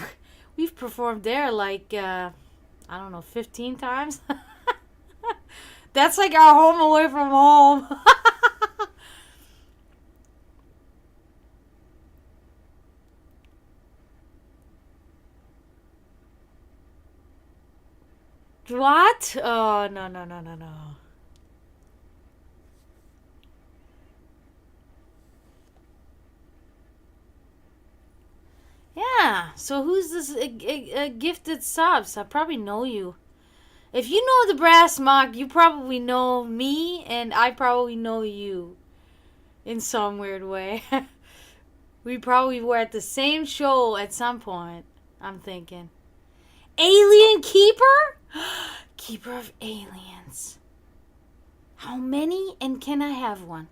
We've performed there like I don't know, 15 times. That's like our home away from home. What? Oh, no, no, no, no, no. Yeah. So who's this gifted subs? I probably know you. If you know the brass mock, you probably know me, and I probably know you in some weird way. We probably were at the same show at some point. I'm thinking. Alien Keeper? Keeper of aliens. How many, and can I have one?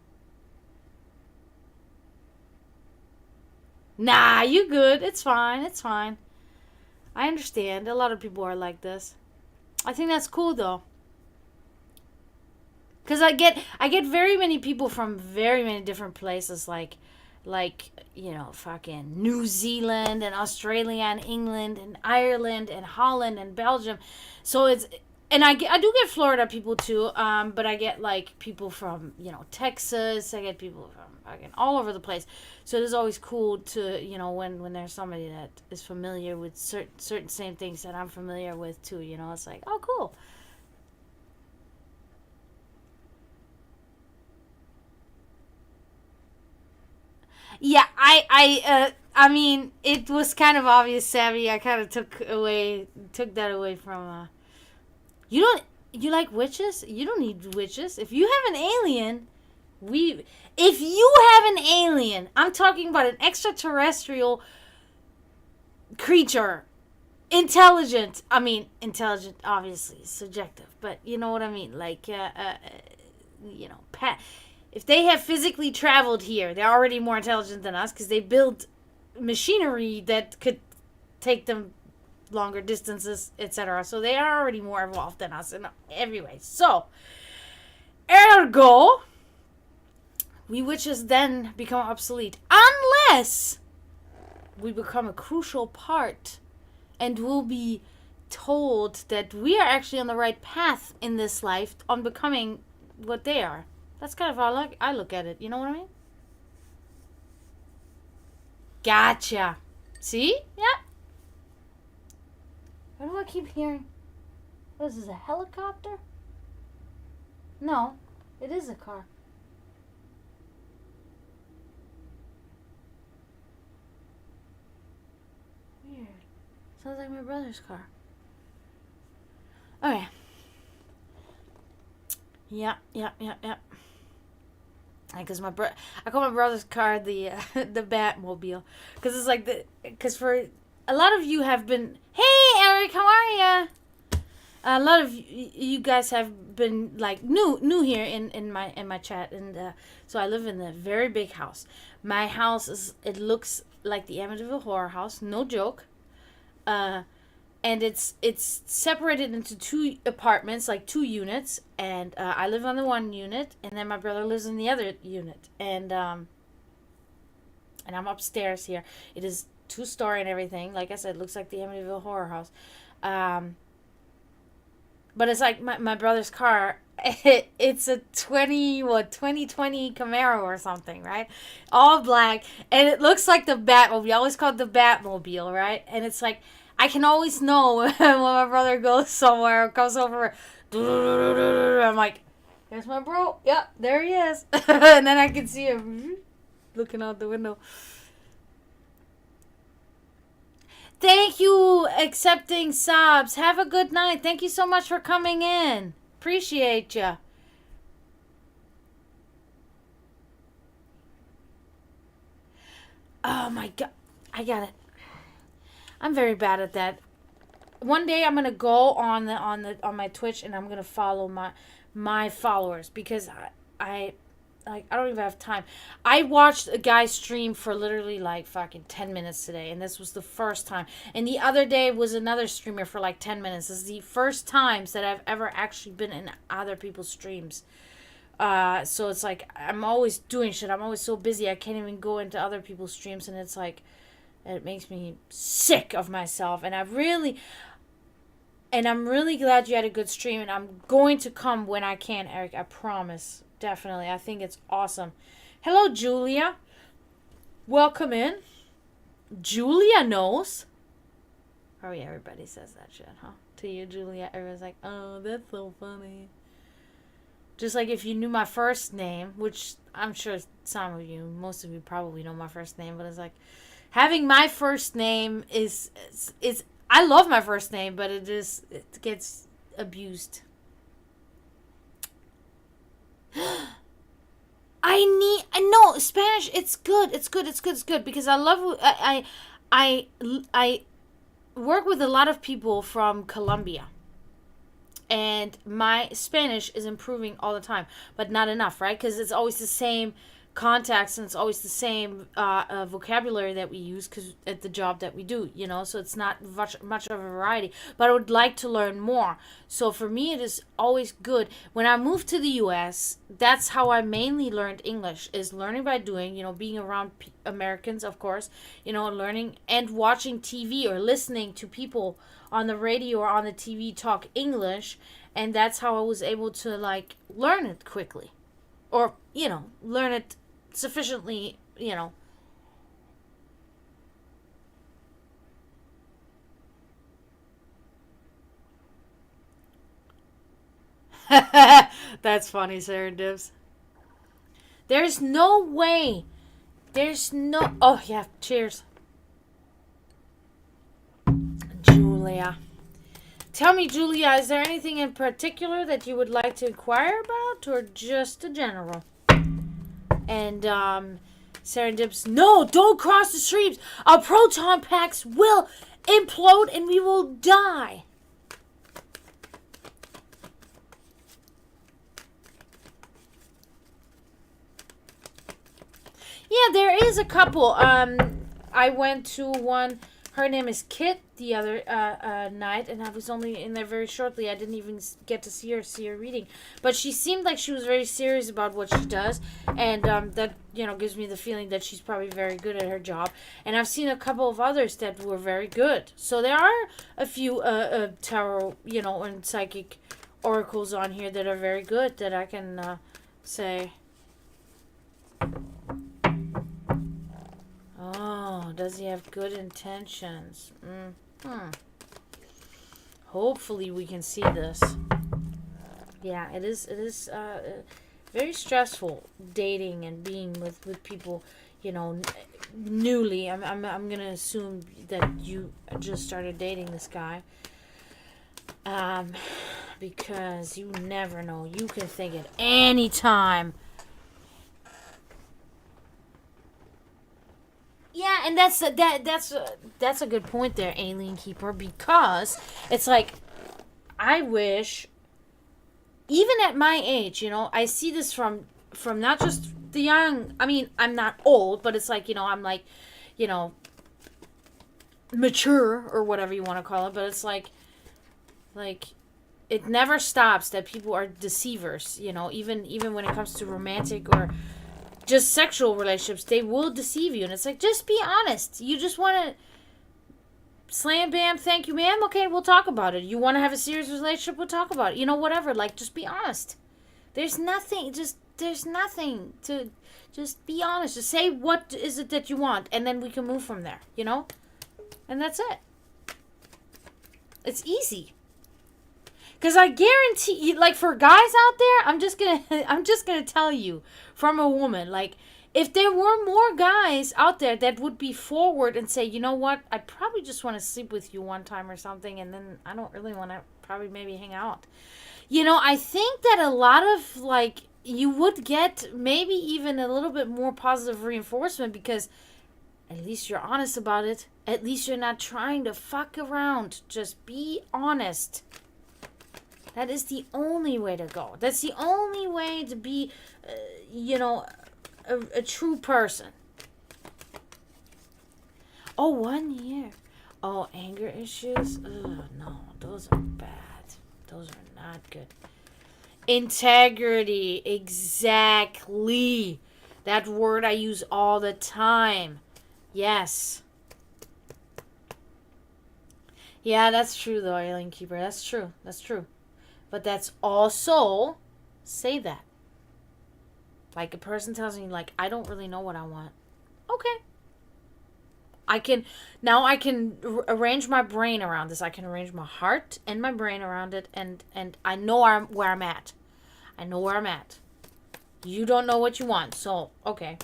Nah, you good. It's fine. It's fine. I understand. A lot of people are like this. I think that's cool though. Cuz I get very many people from very many different places like fucking New Zealand and Australia and England and Ireland and Holland and Belgium. So it's and I do get Florida people too, but I get like people from Texas. I get people from fucking all over the place. So it is always cool to when there's somebody that is familiar with certain same things that I'm familiar with too. It's like, oh, cool. Yeah, I mean, it was kind of obvious, Savvy. I kind of took that away from. You don't. You like witches? You don't need witches. If you have an alien, we. If you have an alien, I'm talking about an extraterrestrial creature, intelligent. I mean, intelligent, obviously, subjective, but you know what I mean. Like, pet. If they have physically traveled here, they're already more intelligent than us because they build machinery that could take them longer distances, etc. So they are already more evolved than us in every way. So, ergo, we witches then become obsolete unless we become a crucial part and will be told that we are actually on the right path in this life on becoming what they are. That's kind of how I look at it. You know what I mean? Gotcha. See? Yeah. Why do I keep hearing? What is this, a helicopter? No, it is a car. Weird. Sounds like my brother's car. Okay. Yeah. Because I call my brother's car the the Batmobile, because it's like because for a lot of you have been, hey Eric, how are ya? A lot of you guys have been like new here in my chat, and so I live in a very big house. My house it looks like the Amityville horror house, no joke. And it's separated into two apartments, like two units, and I live on the one unit, and then my brother lives in the other unit, and I'm upstairs here. It is 2-story and everything. Like I said, it looks like the Amityville horror house. But it's like my brother's car. It's a 2020 Camaro or something, right? All black, and it looks like the Batmobile. I always call it the Batmobile, right? And it's like, I can always know when my brother goes somewhere or comes over. I'm like, there's my bro. Yep, there he is. And then I can see him looking out the window. Thank you, accepting subs. Have a good night. Thank you so much for coming in. Appreciate ya. Oh my god, I got it. I'm very bad at that. One day I'm gonna go on my Twitch, and I'm gonna follow my followers, because I don't even have time. I watched a guy stream for literally like fucking 10 minutes today, and this was the first time. And the other day was another streamer for like 10 minutes. This is the first times that I've ever actually been in other people's streams. So it's like I'm always doing shit. I'm always so busy. I can't even go into other people's streams, and it's like it makes me sick of myself. And I'm really glad you had a good stream, and I'm going to come when I can, Eric. I promise. Definitely. I think it's awesome. Hello, Julia. Welcome in. Julia knows. Oh yeah, everybody says that shit, huh? To you, Julia. Everyone's like, oh, that's so funny. Just like if you knew my first name, which I'm sure some of you, most of you probably know my first name, but it's like having my first name is I love my first name, but it gets abused. I know Spanish. It's good. It's good because I love I work with a lot of people from Colombia, and my Spanish is improving all the time, but not enough, right? Because it's always the same contacts and it's always the same vocabulary that we use because at the job that we do, so it's not much of a variety, but I would like to learn more. So for me, it is always good. When I moved to the US, that's how I mainly learned English, is learning by doing, being around Americans, of course, learning and watching TV or listening to people on the radio or on the TV talk English, and that's how I was able to like learn it quickly, or learn it sufficiently, That's funny, Sarah Dibs. There's no way. There's no. Oh yeah, cheers, Julia. Tell me, Julia, is there anything in particular that you would like to inquire about, or just a general? And Serendips, no, don't cross the streams. Our proton packs will implode and we will die. Yeah, there is a couple. I went to one. Her name is Kit the other night, and I was only in there very shortly. I didn't even get to see her reading. But she seemed like she was very serious about what she does, and that, gives me the feeling that she's probably very good at her job. And I've seen a couple of others that were very good. So there are a few tarot, and psychic oracles on here that are very good that I can say. Oh, does he have good intentions? Hopefully we can see this. Yeah, it is very stressful dating and being with people, newly. I'm going to assume that you just started dating this guy. Because you never know. You can think at any time. Yeah, and that's a good point there, Alien Keeper, because it's like I wish, even at my age, I see this from not just the young. I mean, I'm not old, but it's like I'm like, mature or whatever you want to call it. But it's like it never stops that people are deceivers. Even when it comes to romantic or just sexual relationships, they will deceive you, and it's like, just be honest. You just want to slam bam, thank you ma'am, okay, we'll talk about it. You want to have a serious relationship, we'll talk about it, whatever. Like, just be honest. There's nothing to just be honest. Just say what is it that you want, and then we can move from there, and that's it. It's easy. Because I guarantee you, like, for guys out there, I'm just gonna tell you from a woman, like, if there were more guys out there that would be forward and say, you know what, I probably just want to sleep with you one time or something, and then I don't really want to probably maybe hang out. I think that a lot of, like, you would get maybe even a little bit more positive reinforcement because at least you're honest about it. At least you're not trying to fuck around. Just be honest. That is the only way to go. That's the only way to be, a true person. Oh, 1 year. Oh, anger issues? Ugh, no, those are bad. Those are not good. Integrity. Exactly. That word I use all the time. Yes. Yeah, that's true though, Alien Keeper. That's true. That's true. But that's also say that. Like a person tells me like I don't really know what I want. Okay. I can arrange my brain around this. I can arrange my heart and my brain around it and I know where I'm at. I know where I'm at. You don't know what you want. So, okay.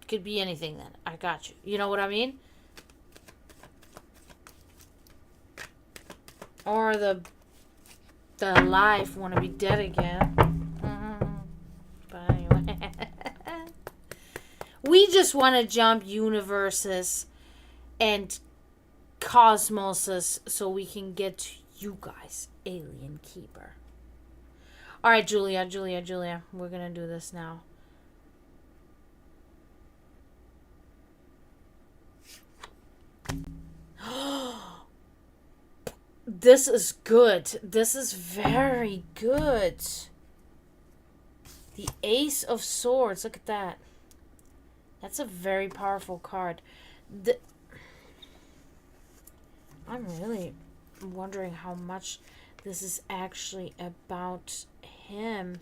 Could be anything then. I got you. You know what I mean? Or the alive want to be dead again. But anyway. We just want to jump universes and cosmoses so we can get to you guys, Alien Keeper. Alright, Julia. We're going to do this now. This is good. This is very good. The Ace of Swords. Look at that. That's a very powerful card. I'm really wondering how much this is actually about him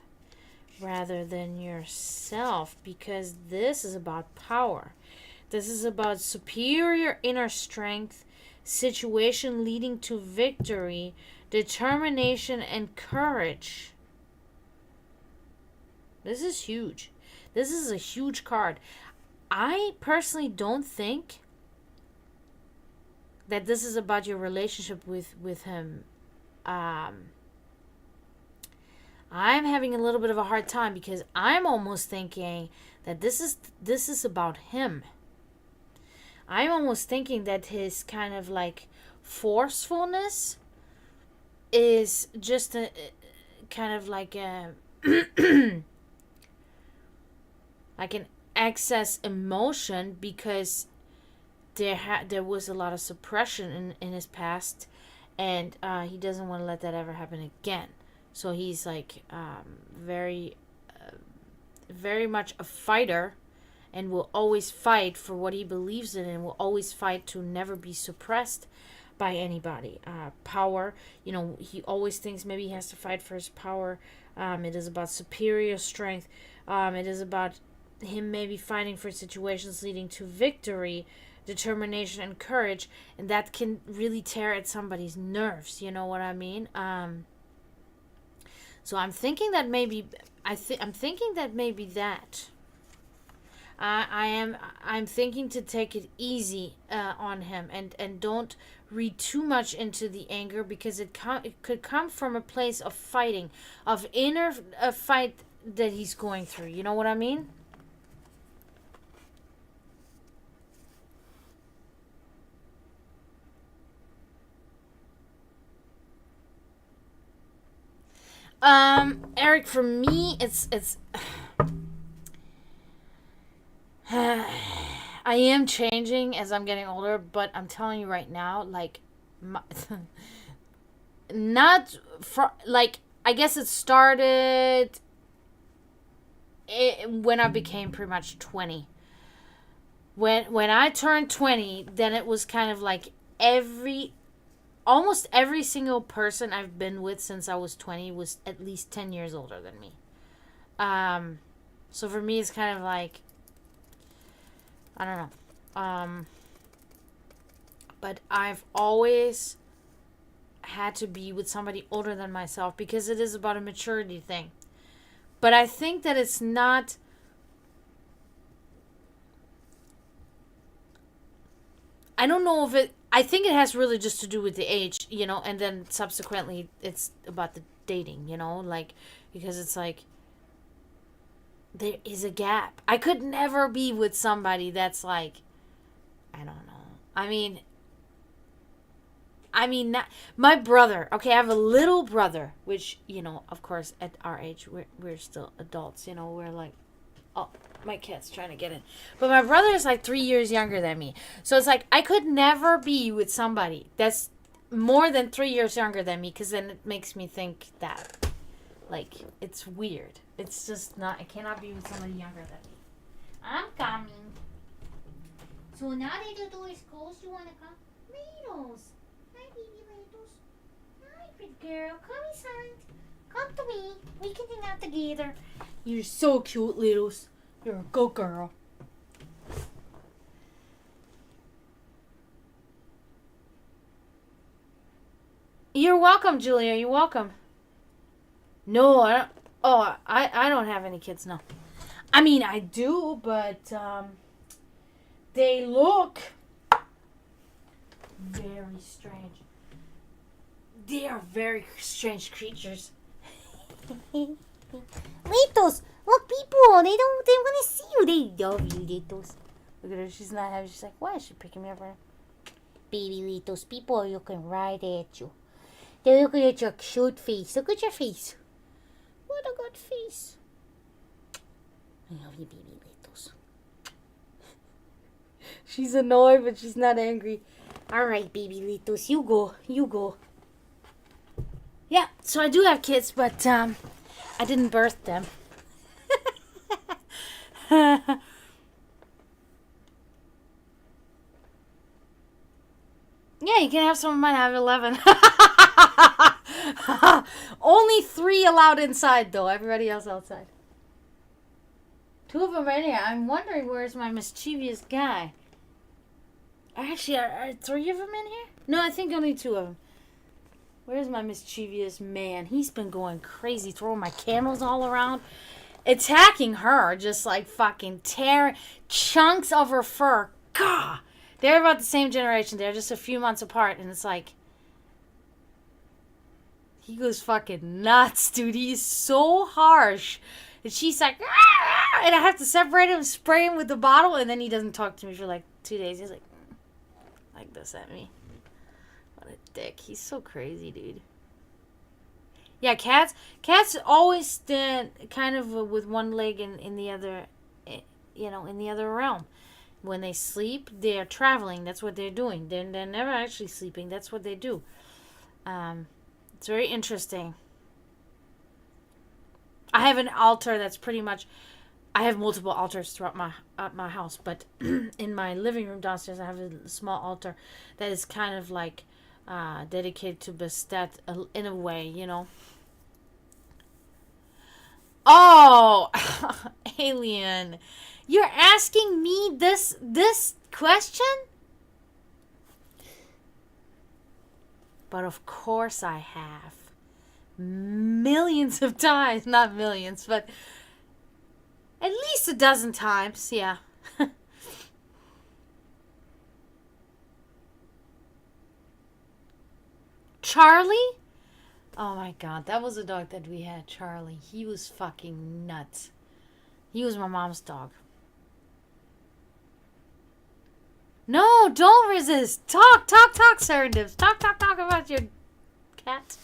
rather than yourself, because this is about power. This is about superior inner strength, situation leading to victory, determination, and courage. This is huge. This is a huge card. I personally don't think that this is about your relationship with him. I'm having a little bit of a hard time because I'm almost thinking that this is about him. I'm almost thinking that his kind of like forcefulness is just a kind of like a like an excess emotion because there was a lot of suppression in his past, and he doesn't want to let that ever happen again. So he's like very much a fighter, and will always fight for what he believes in, and will always fight to never be suppressed by anybody. Power, he always thinks maybe he has to fight for his power. It is about superior strength. It is about him maybe fighting for situations leading to victory, determination, and courage, and that can really tear at somebody's nerves. You know what I mean? So I'm thinking that maybe I'm thinking that maybe that. I'm thinking to take it easy on him and don't read too much into the anger, because it could come from a place of fighting, of inner fight that he's going through. You know what I mean? Eric, for me, it's I am changing as I'm getting older, but I'm telling you right now, like, not for like, I guess it started when I became pretty much 20. When I turned 20, then it was kind of like almost every single person I've been with since I was 20 was at least 10 years older than me. So for me, it's kind of like, I don't know. But I've always had to be with somebody older than myself because it is about a maturity thing. But I think that it's not. I don't know if it. I think it has really just to do with the age, and then subsequently it's about the dating, like, because it's like there is a gap. I could never be with somebody that's like, I don't know. Not my brother. Okay, I have a little brother, which, of course, at our age, we're still adults. We're like, oh, my cat's trying to get in. But my brother is like 3 years younger than me. So it's like, I could never be with somebody that's more than 3 years younger than me, because then it makes me think that, Like, it's weird. It's just not, it cannot be with somebody younger than me. I'm coming. So now that the door is closed, you want to come? Littles. Hi, baby Littles. Hi, good girl. Come inside. Come to me. We can hang out together. You're so cute, Littles. You're a good girl. You're welcome, Julia. You're welcome. No, I don't. Oh, I don't have any kids, no. I mean, I do, but they look very strange. They are very strange creatures. Litos, look, people, they want to see you. They love you, Litos. Look at her, she's not happy. She's like, why is she picking me up? Baby Litos, people are looking right at you. They're looking at your cute face. Look at your face. What a good face. I love you, baby Litos. She's annoyed, but she's not angry. Alright, baby Litos, you go. You go. Yeah, so I do have kids, but I didn't birth them. Yeah, you can have some of mine. I have 11. Only 3 allowed inside, though. Everybody else outside. 2 of them are in here. I'm wondering where's my mischievous guy. Actually, are 3 of them in here? No, I think only 2 of them. Where's my mischievous man? He's been going crazy, throwing my candles all around. Attacking her, just like fucking tearing chunks of her fur. Gah! They're about the same generation. They're just a few months apart, and it's like... He goes fucking nuts, dude. He's so harsh. And she's like... Aah! And I have to separate him, spray him with the bottle, and then he doesn't talk to me for like 2 days. He's like this at me. What a dick. He's so crazy, dude. Yeah, cats always stand kind of with one leg in the other, in the other realm. When they sleep, they are traveling. That's what they're doing. They're never actually sleeping. That's what they do. It's very interesting. I have an altar that's pretty much... I have multiple altars throughout my house, but in my living room downstairs, I have a small altar that is kind of like dedicated to Bastet in a way, Oh, Alien, you're asking me this question? But of course I have. Millions of times, not millions, but at least a dozen times, yeah. Charlie? Oh my god, that was a dog that we had, Charlie. He was fucking nuts. He was my mom's dog. No, don't resist. Talk, Serendipes. Talk about your cat.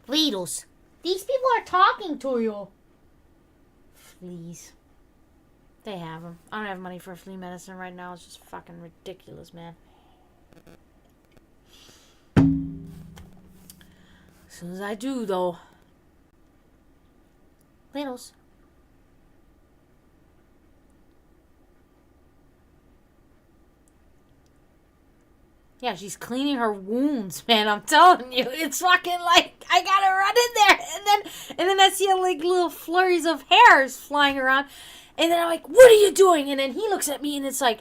Littles, these people are talking to you. Fleas. They have them. I don't have money for flea medicine right now. It's just fucking ridiculous, man. As soon as I do, though. Littles. Yeah, she's cleaning her wounds, man. I'm telling you, it's fucking like I gotta run in there, and then I see like little flurries of hairs flying around, and then I'm like, "What are you doing?" And then he looks at me, and it's like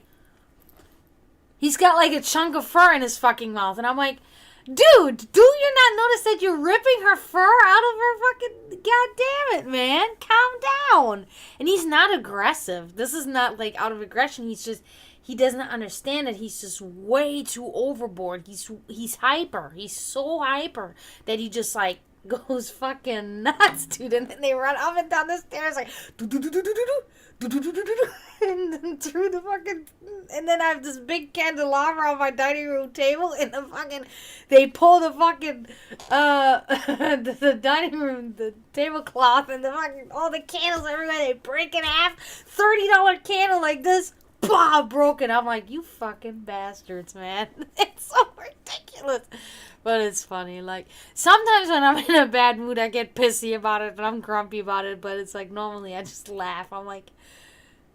he's got like a chunk of fur in his fucking mouth, and I'm like, "Dude, do you not notice that you're ripping her fur out of her fucking? God damn it, man! Calm down." And he's not aggressive. This is not like out of aggression. He's just. He doesn't understand it. He's just way too overboard. He's hyper. He's so hyper that he just like goes fucking nuts, dude. And then they run up and down the stairs like and then through the fucking. And then I have this big candelabra on my dining room table, and they pull the fucking the dining room, the tablecloth, and the fucking all the candles everywhere. They break in half. $30 candle like this. Bah, broken. I'm like, you fucking bastards, man. It's so ridiculous. ridiculous. But it's funny. Like, sometimes when I'm in a bad mood, I get pissy about it and I'm grumpy about it. But it's like, normally I just laugh. I'm like,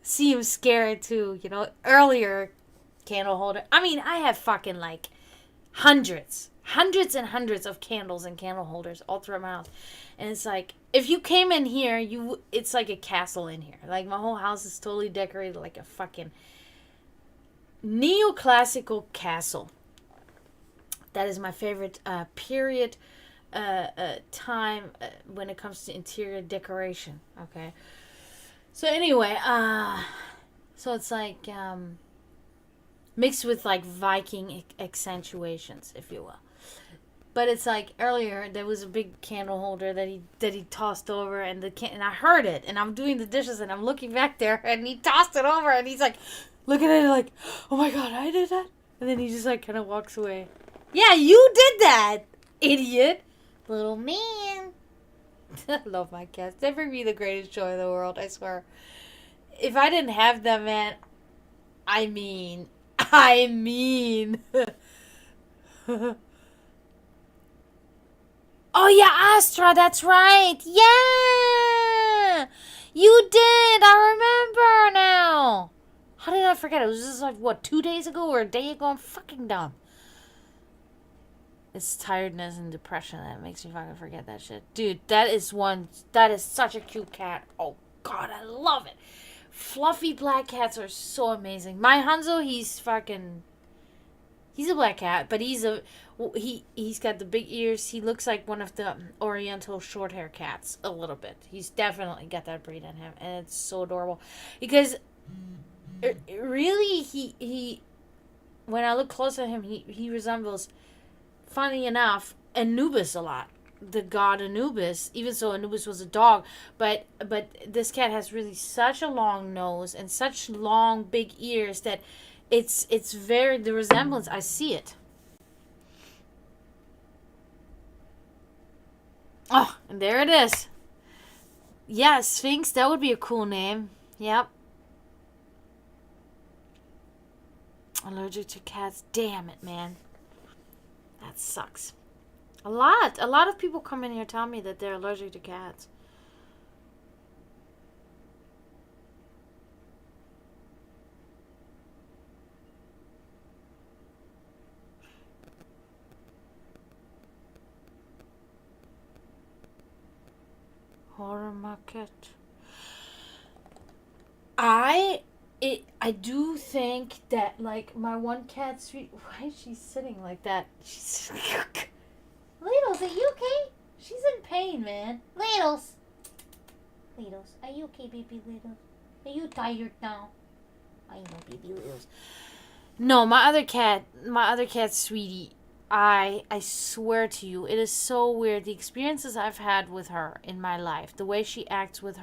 see him scared too. You know, earlier, candle holder. I mean, I have fucking like hundreds and hundreds of candles and candle holders all throughout my house. And it's like, if you came in here, it's like a castle in here. Like, my whole house is totally decorated like a fucking neoclassical castle. That is my favorite period time when it comes to interior decoration. Okay. So anyway, so it's like mixed with like Viking accentuations, if you will. But it's like earlier there was a big candle holder that he tossed over, and and I heard it, and I'm doing the dishes and I'm looking back there, and he tossed it over, and he's like looking at it like, oh my god, I did that, and then he just like kind of walks away. Yeah, you did that, idiot, little man. I love my cats. They bring me the greatest joy in the world, I swear. If I didn't have them, man, I mean. Oh yeah, Astra, that's right. Yeah, you did. I remember now. How did I forget? It was just like, what, 2 days ago or a day ago? I'm fucking dumb. It's tiredness and depression that makes me fucking forget that shit. Dude, that is such a cute cat. Oh god, I love it. Fluffy black cats are so amazing. My Hanzo, he's a black cat, but he's got the big ears. He looks like one of the oriental short hair cats a little bit. He's definitely got that breed in him, and it's so adorable because really he when I look close at him, he resembles, funny enough, Anubis a lot, the god Anubis. Even so, Anubis was a dog, but this cat has really such a long nose and such long big ears that it's very, the resemblance, I see it. Oh, and there it is. Yeah, Sphinx, that would be a cool name. Yep. Allergic to cats. Damn it, man. That sucks. A lot of people come in here tell me that they're allergic to cats. Horror market. I do think that, like, my one cat, Sweet, why is she sitting like that? She's Ladles, are you okay? She's in pain, man. Ladles, are you okay, baby Ladles? Are you tired now? I know, baby Ladles. No, my other cat, Sweetie, I swear to you, it is so weird. The experiences I've had with her in my life, the way she acts with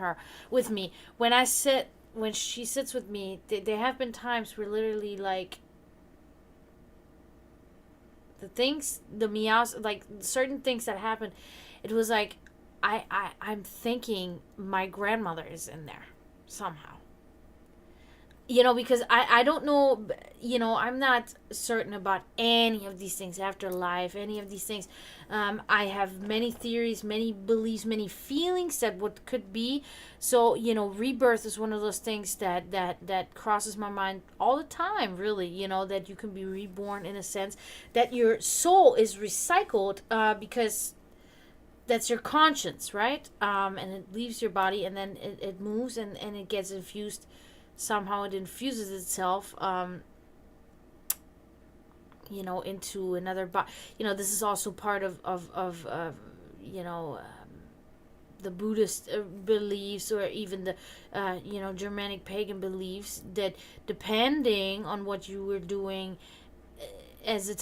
me, when she sits with me, there have been times where literally, like, the meows, like, certain things that happen, it was like, I'm thinking my grandmother is in there somehow. Because I don't know, I'm not certain about any of these things, afterlife, any of these things. I have many theories, many beliefs, many feelings that what could be. So, rebirth is one of those things that crosses my mind all the time, really, that you can be reborn in a sense, that your soul is recycled because that's your conscience, right? And it leaves your body, and then it moves, and it gets infused. Somehow it infuses itself, into another body. This is also part of the Buddhist beliefs, or even the, Germanic pagan beliefs, that depending on what you were doing as a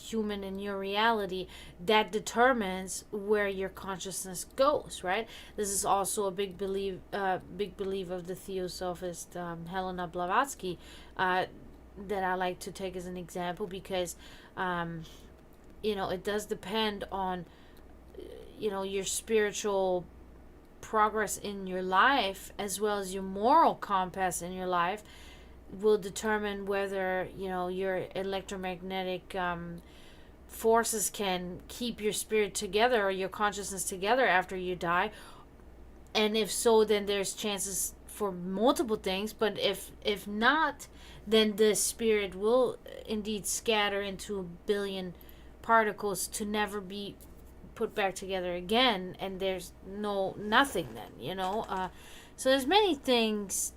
human in your reality, that determines where your consciousness goes, right? This is also a big belief of the Theosophist Helena Blavatsky, that I like to take as an example, because it does depend on your spiritual progress in your life, as well as your moral compass in your life, will determine whether your electromagnetic forces can keep your spirit together or your consciousness together after you die. And if so, then there's chances for multiple things. But if not, then the spirit will indeed scatter into a billion particles to never be put back together again, and there's nothing then, so there's many things,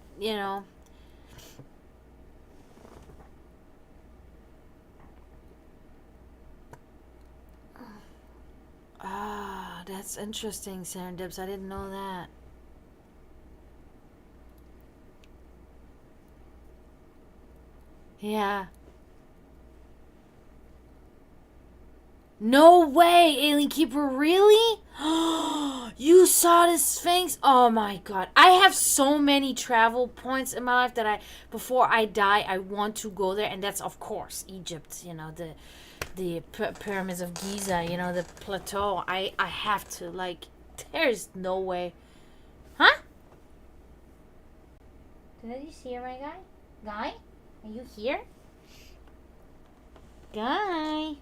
that's interesting, Serendips. I didn't know that. Yeah. No way, Alien Keeper, really? You saw the Sphinx? Oh my god. I have so many travel points in my life that before I die, I want to go there. And that's, of course, Egypt, the pyramids of Giza, the plateau. I have to, there's no way. Huh? Did you see my guy? Guy? Are you here? Guy?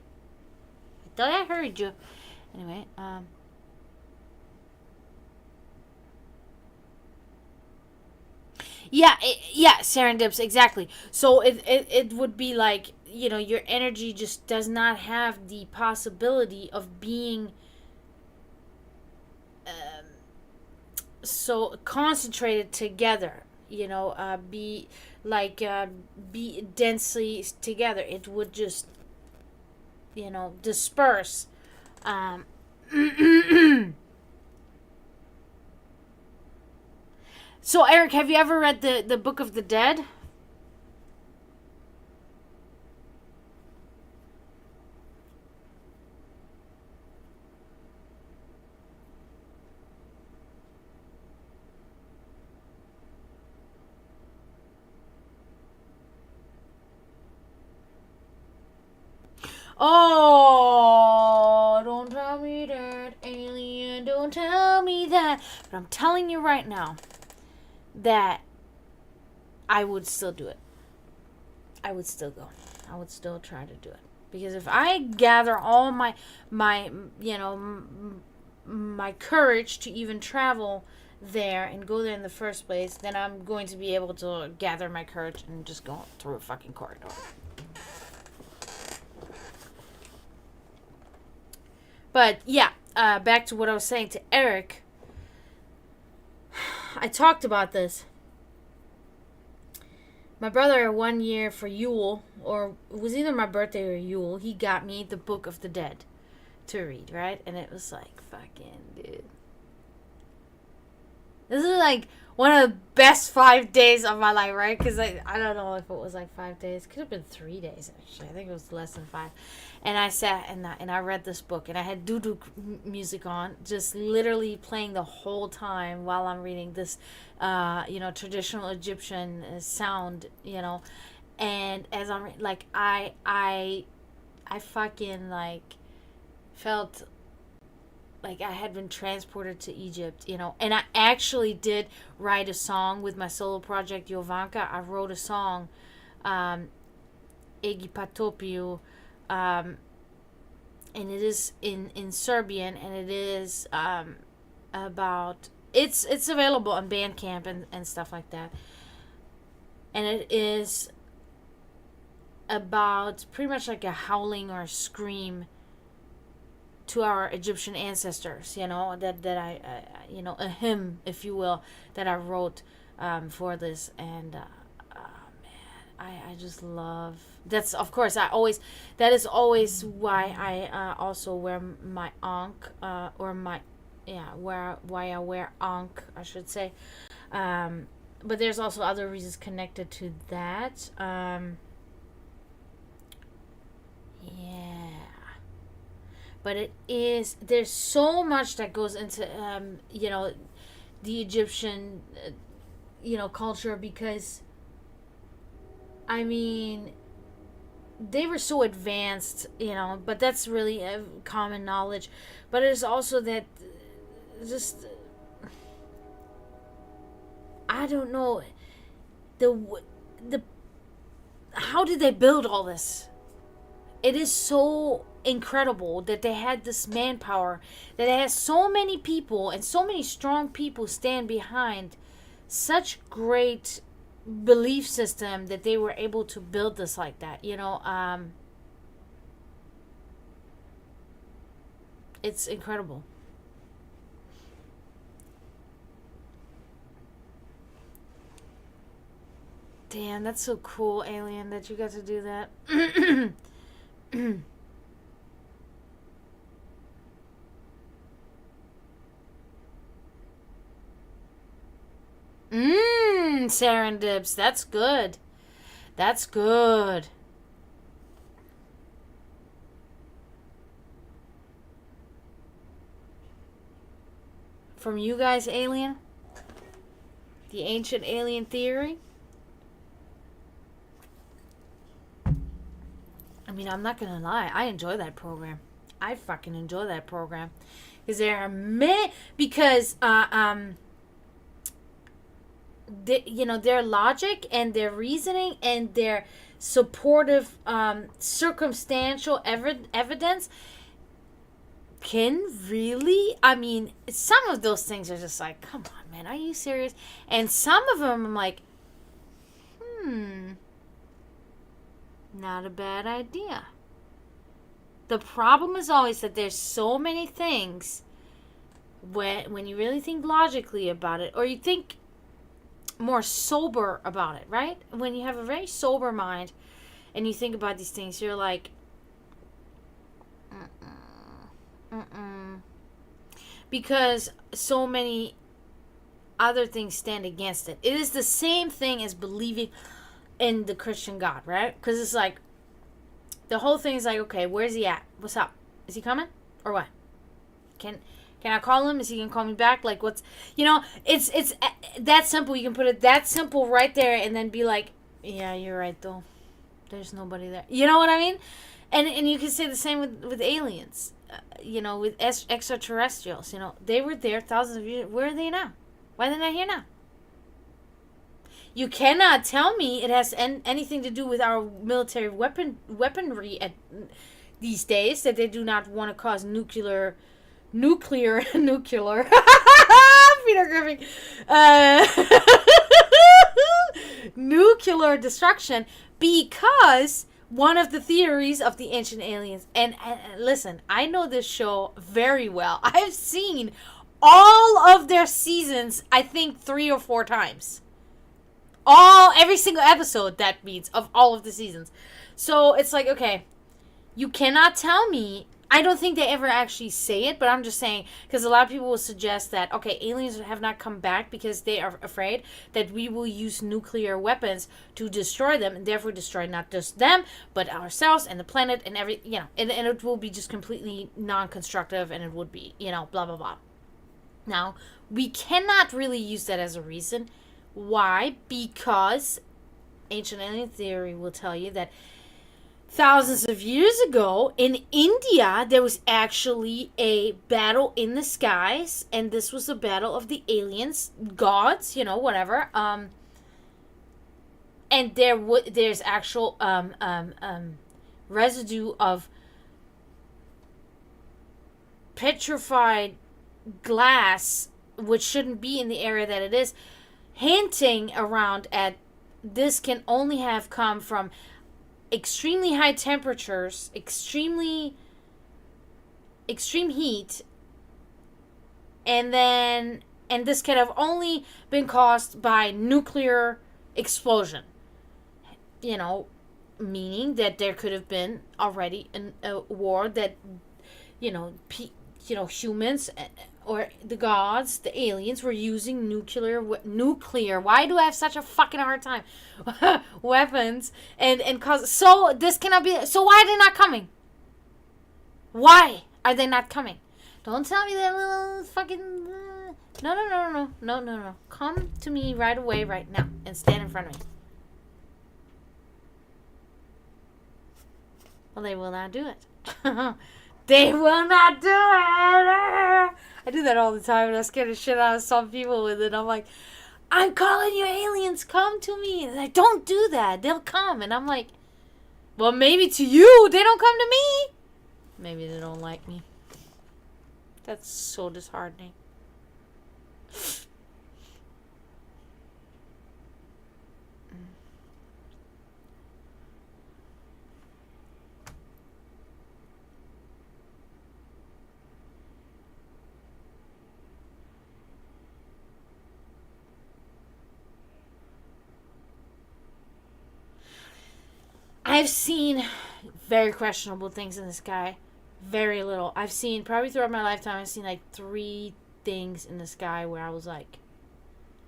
I thought I heard you. Anyway, yeah, Serendips, exactly. So it would be like, your energy just does not have the possibility of being so concentrated together, be be densely together. It would just, disperse. Um, so, Eric, have you ever read the Book of the Dead? Oh, don't tell me that, alien. Don't tell me that. But I'm telling you right now that I would still do it. I would still go. I would still try to do it. Because if I gather all my my courage to even travel there and go there in the first place, then I'm going to be able to gather my courage and just go through a fucking corridor. But yeah, back to what I was saying to Eric. I talked about this. My brother, 1 year for Yule, or it was either my birthday or Yule, he got me the Book of the Dead to read, right? And it was like, fucking, dude. This is like one of the best 5 days of my life, right? Because I don't know if it was like 5 days. Could have been 3 days, actually. I think it was less than 5. And I sat and I read this book, and I had doo-doo music on, just literally playing the whole time while I'm reading this, traditional Egyptian sound, and as I'm like, I fucking like felt like I had been transported to Egypt, and I actually did write a song with my solo project Jovanka. I wrote a song, Egi Patopiu, and it is in Serbian, and it is about it's available on Bandcamp and stuff like that, and it is about pretty much like a howling or a scream to our Egyptian ancestors, that I a hymn, if you will, that I wrote for this, and I just love. That's, of course, that is always why I also wear my ankh, or my, why I wear ankh, I should say. But there's also other reasons connected to that. Yeah. But there's so much that goes into, the Egyptian, culture, because, I mean, they were so advanced, but that's really a common knowledge. But it's also that, just, I don't know, the how did they build all this? it is so incredible that they had this manpower, that they had so many people and so many strong people stand behind such great belief system that they were able to build this like that. It's incredible. Damn, that's so cool, Alien, that you got to do that. Serendips. That's good. That's good. From you guys, Alien? The ancient alien theory? I mean, I'm not gonna lie. I enjoy that program. I fucking enjoy that program. Because there are many... Because, their logic and their reasoning and their supportive circumstantial evidence can really, I mean, some of those things are just like, come on, man, are you serious? And some of them I'm like, not a bad idea. The problem is always that there's so many things when you really think logically about it, or you think more sober about it, right? When you have a very sober mind and you think about these things, you're like, because so many other things stand against it. It is the same thing as believing in the Christian God, right? Because it's like, the whole thing is like, okay, where's he at? What's up? Is he coming? Or what? Can I call him? Is he gonna call me back? Like, what's, it's that simple. You can put it that simple right there and then be like, yeah, you're right though. There's nobody there. You know what I mean? And you can say the same with aliens. With extraterrestrials. They were there thousands of years. Where are they now? Why are they not here now? You cannot tell me it has anything to do with our military weaponry these days, that they do not want to cause nuclear Peter Griffin, nuclear destruction, because one of the theories of the ancient aliens, and listen, I know this show very well. I've seen all of their seasons, I think 3 or 4 times. Every single episode, that means, of all of the seasons. So it's like, okay, you cannot tell me. I don't think they ever actually say it, but I'm just saying, because a lot of people will suggest that, okay, aliens have not come back because they are afraid that we will use nuclear weapons to destroy them, and therefore destroy not just them, but ourselves and the planet and and it will be just completely non-constructive, and it would be, blah, blah, blah. Now, we cannot really use that as a reason. Why? Because ancient alien theory will tell you that thousands of years ago in India, there was actually a battle in the skies, and this was the battle of the aliens, gods, whatever. And there's actual residue of petrified glass, which shouldn't be in the area that it is, hinting around at this can only have come from extremely high temperatures, extreme heat, and this could have only been caused by nuclear explosion. Meaning that there could have been already a war that, humans or the gods, the aliens, were using nuclear. Why do I have such a fucking hard time? Weapons and cause. So this cannot be. So why are they not coming? Why are they not coming? Don't tell me that little fucking. No. Come to me right away, right now, and stand in front of me. Well, they will not do it. They will not do it. I do that all the time, and I scare the shit out of some people with it. I'm like, I'm calling you aliens, come to me. And like, don't do that. They'll come. And I'm like, Well, maybe to you, they don't come to me. Maybe they don't like me. That's so disheartening. I've seen very questionable things in the sky. Very little. I've seen, probably throughout my lifetime, I've seen like 3 things in the sky where I was like,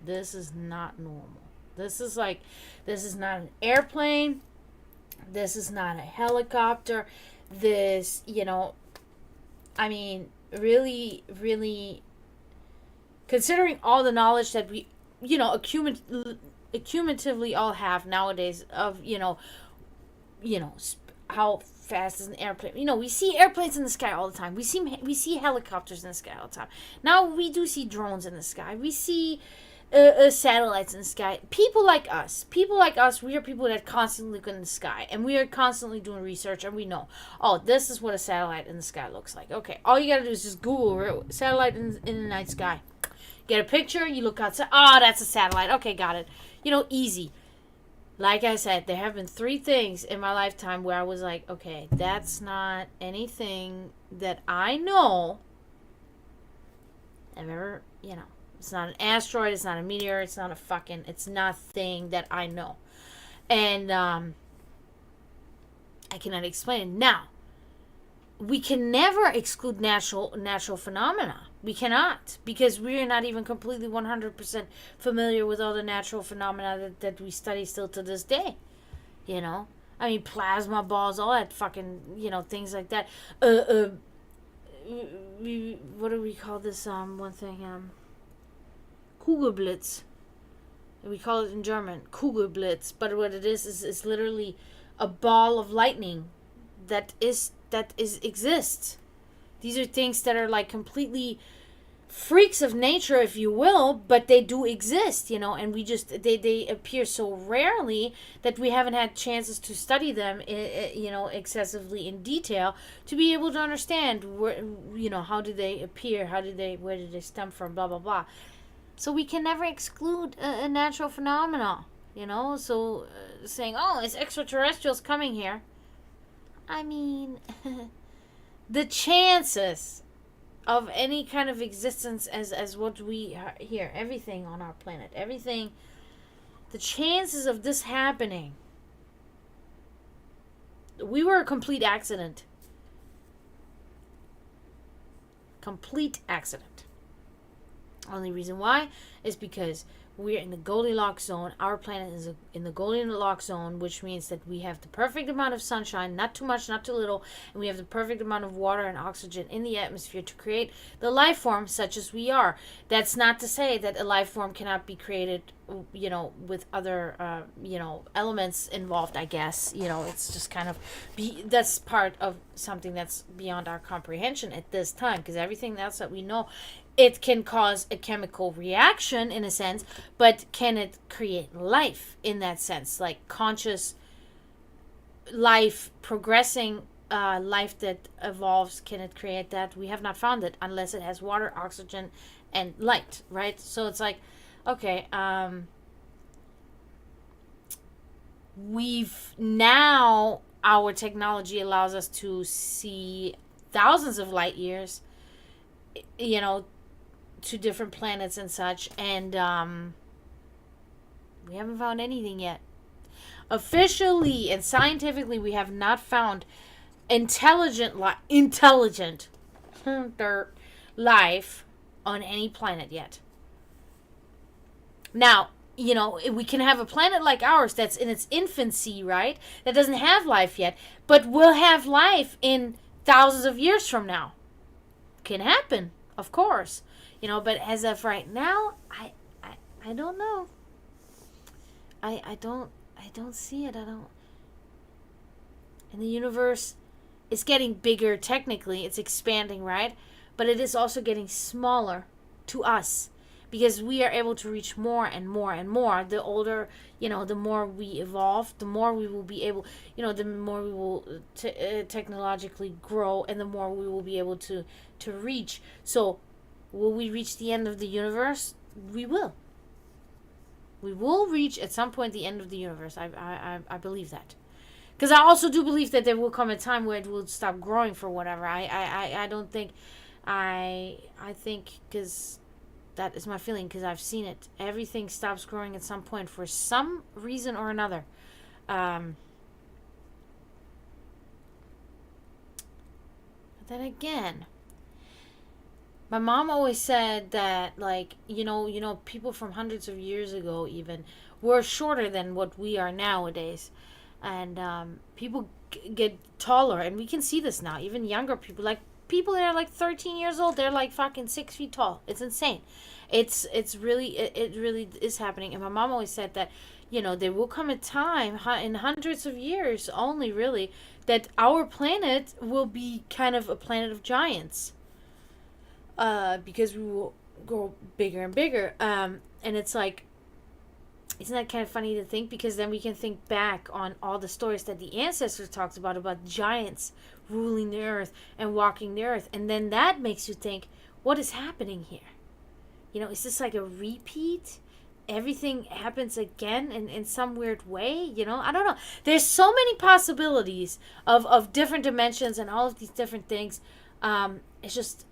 this is not normal. This is not an airplane. This is not a helicopter. This, I mean, really, really, considering all the knowledge that we, accumulatively all have nowadays of, how fast is an airplane. We see airplanes in the sky all the time. We see helicopters in the sky all the time. Now we do see drones in the sky. We see satellites in the sky. People like us, we are people that constantly look in the sky, and we are constantly doing research, and we know, oh, this is what a satellite in the sky looks like. Okay, all you gotta do is just Google satellite in the night sky. Get a picture, you look outside, oh, that's a satellite. Okay, got it. Easy. Like I said, there have been 3 things in my lifetime where I was like, okay, that's not anything that I know I've ever, it's not an asteroid, it's not a meteor, it's not a thing that I know. And I cannot explain it. Now, we can never exclude natural phenomena. We cannot, because we are not even completely 100% familiar with all the natural phenomena that we study still to this day. I mean, plasma balls, all that fucking, things like that. What do we call this one thing? Kugelblitz. We call it in German Kugelblitz, but what it is literally a ball of lightning that exists. These are things that are like completely freaks of nature, if you will, but they do exist, and we just they appear so rarely that we haven't had chances to study them, excessively in detail to be able to understand where, how do they appear, where did they stem from, blah blah blah. So we can never exclude a natural phenomena, So saying, oh, it's extraterrestrials coming here. I mean, the chances of any kind of existence as what we hear, everything on our planet, everything, the chances of this happening, we were a complete accident. Complete accident. Only reason why is because we're in the Goldilocks zone. Our planet is in the Goldilocks zone, which means that we have the perfect amount of sunshine, not too much, not too little, and we have the perfect amount of water and oxygen in the atmosphere to create the life form such as we are. That's not to say that a life form cannot be created, with other, elements involved, I guess. It's just kind of, that's part of something that's beyond our comprehension at this time, because everything else that we know, it can cause a chemical reaction in a sense, but can it create life in that sense? Like conscious life, progressing life that evolves, can it create that? We have not found it unless it has water, oxygen, and light, right? So it's like, okay, now our technology allows us to see thousands of light years, to different planets and such, and we haven't found anything yet. Officially and scientifically, we have not found intelligent life on any planet yet. Now, we can have a planet like ours that's in its infancy, right? That doesn't have life yet, but will have life in thousands of years from now. Can happen, of course. But as of right now, I don't know. I don't see it. And the universe is getting bigger technically. It's expanding, right? But it is also getting smaller to us. because we are able to reach more and more and more. The older, the more we evolve, the more we will be able, the more we will technologically grow, and the more we will be able to reach. So will we reach the end of the universe? We will. We will reach at some point the end of the universe. I believe that. Because I also do believe that there will come a time where it will stop growing for whatever. I don't think... I think, because that is my feeling, because I've seen it. Everything stops growing at some point for some reason or another. But then again, my mom always said that, like, people from hundreds of years ago even were shorter than what we are nowadays. And people get taller, and we can see this now. Even younger people, like people that are like 13 years old, they're like fucking 6 feet tall. It's insane. It really is happening. And my mom always said that, there will come a time in hundreds of years only, really, that our planet will be kind of a planet of giants. Because we will grow bigger and bigger. And it's like, isn't that kind of funny to think? Because then we can think back on all the stories that the ancestors talked about giants ruling the earth and walking the earth. And then that makes you think, what is happening here? Is this like a repeat? Everything happens again in some weird way? I don't know. There's so many possibilities of different dimensions and all of these different things. It's just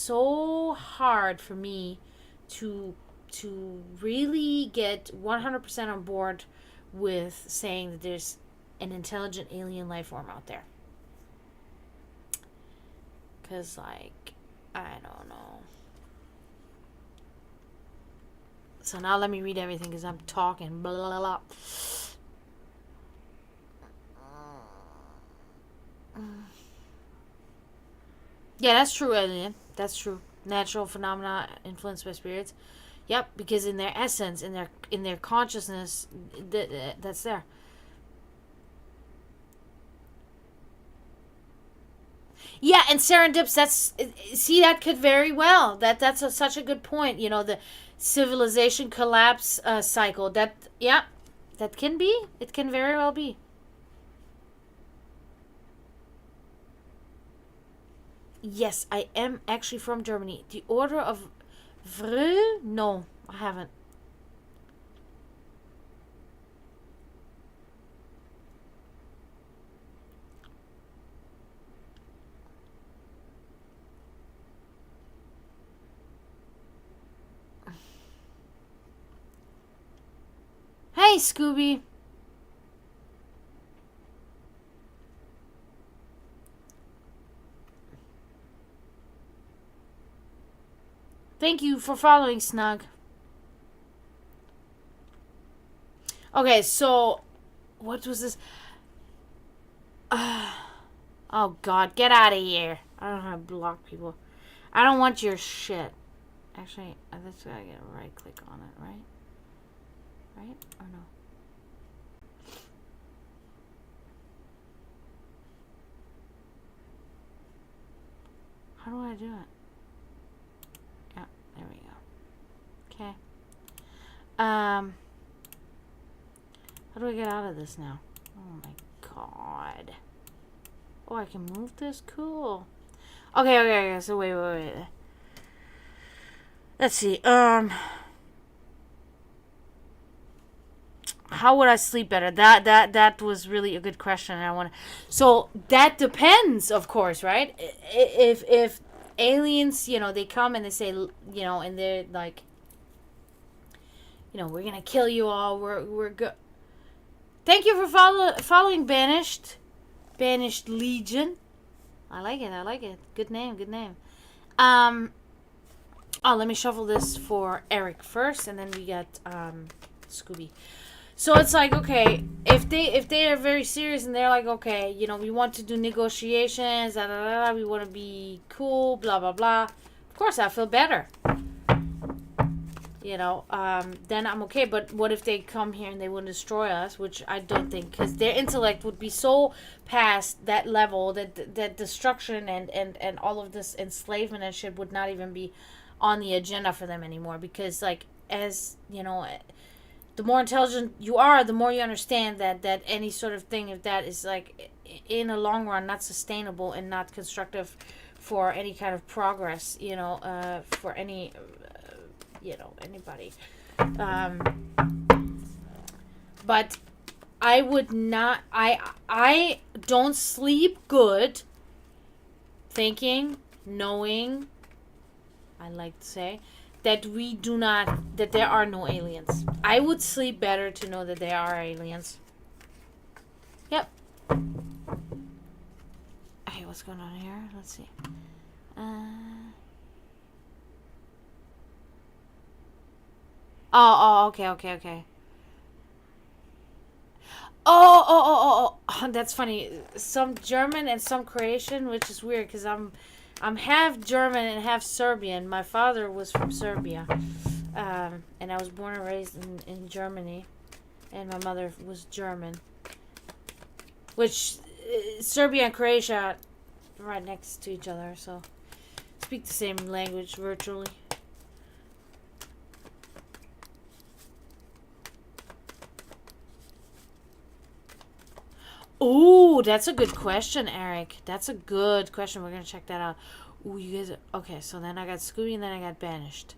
so hard for me to really get 100% on board with saying that there's an intelligent alien life form out there. Because, like, I don't know. So now let me read everything because I'm talking. Blah, blah, blah. Yeah, that's true, alien. That's true. Natural phenomena influenced by spirits. Yep, because in their essence, in their consciousness, that's there. Yeah, and serendips. That could very well. That's such a good point. The civilization collapse cycle. That can be. It can very well be. Yes, I am actually from Germany. The Order of Vril? No, I haven't. Hey, Scooby. Thank you for following, Snug. Okay, so what was this? Oh God, get out of here! I don't know how to block people. I don't want your shit. Actually, that's gotta get a right click on it, right? Right or no? How do I do it? Yeah, there we go. Okay. How do I get out of this now? Oh my God. Oh, I can move this? Cool. Okay. So wait. Let's see. How would I sleep better? That was really a good question. So that depends, of course, right? If aliens, they come and they say, and they're like, we're gonna kill you all. We're good. Thank you for following Banished Legion. I like it. Good name. Let me shuffle this for Eric first, and then we got Scooby. So it's like, okay, if they are very serious and they're like, okay, we want to do negotiations, we want to be cool, blah blah blah. Of course, I feel better. Then I'm okay. But what if they come here and they want to destroy us? Which I don't think, because their intellect would be so past that level that destruction and all of this enslavement and shit would not even be on the agenda for them anymore, because like, as you know, the more intelligent you are, the more you understand that any sort of thing of that is like in the long run not sustainable and not constructive for any kind of progress, for any anybody. But I would not, I don't sleep good thinking, knowing, I like to say, that that there are no aliens. I would sleep better to know that there are aliens. Yep. Okay, what's going on here? Let's see. Okay. Oh, that's funny. Some German and some Croatian, which is weird because I'm half German and half Serbian. My father was from Serbia, and I was born and raised in Germany, and my mother was German. Which Serbia and Croatia are right next to each other, so speak the same language virtually. Ooh, that's a good question, Eric. That's a good question. We're gonna check that out. Ooh, you guys. Okay, so then I got Scooby, and then I got Banished.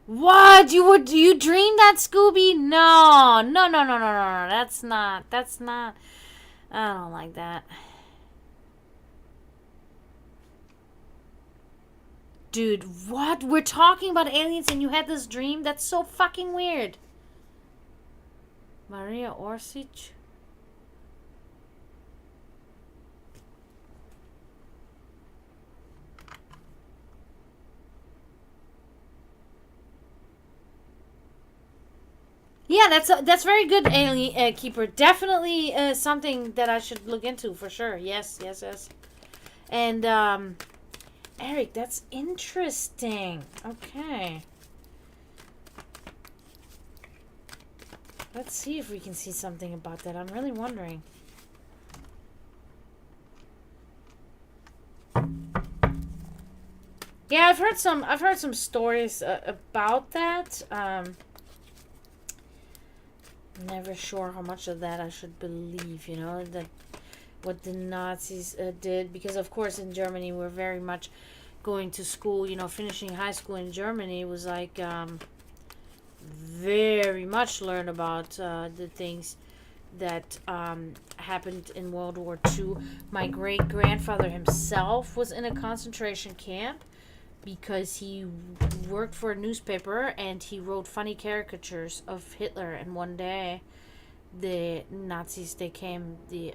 What? You dreamed that, Scooby? No. That's not. I don't like that. Dude, what? We're talking about aliens and you had this dream? That's so fucking weird. Maria Orsic? Yeah, that's very good, Alien Keeper. Definitely something that I should look into for sure. Yes. And Eric, that's interesting. Okay. Let's see if we can see something about that. I'm really wondering. Yeah, I've heard some stories about that. Never sure how much of that I should believe, that what the Nazis did, because of course in Germany we're very much going to school, finishing high school in Germany was like very much learn about the things that happened in World War II. My great grandfather himself was in a concentration camp because he worked for a newspaper and he wrote funny caricatures of Hitler, and one day the Nazis, they came, the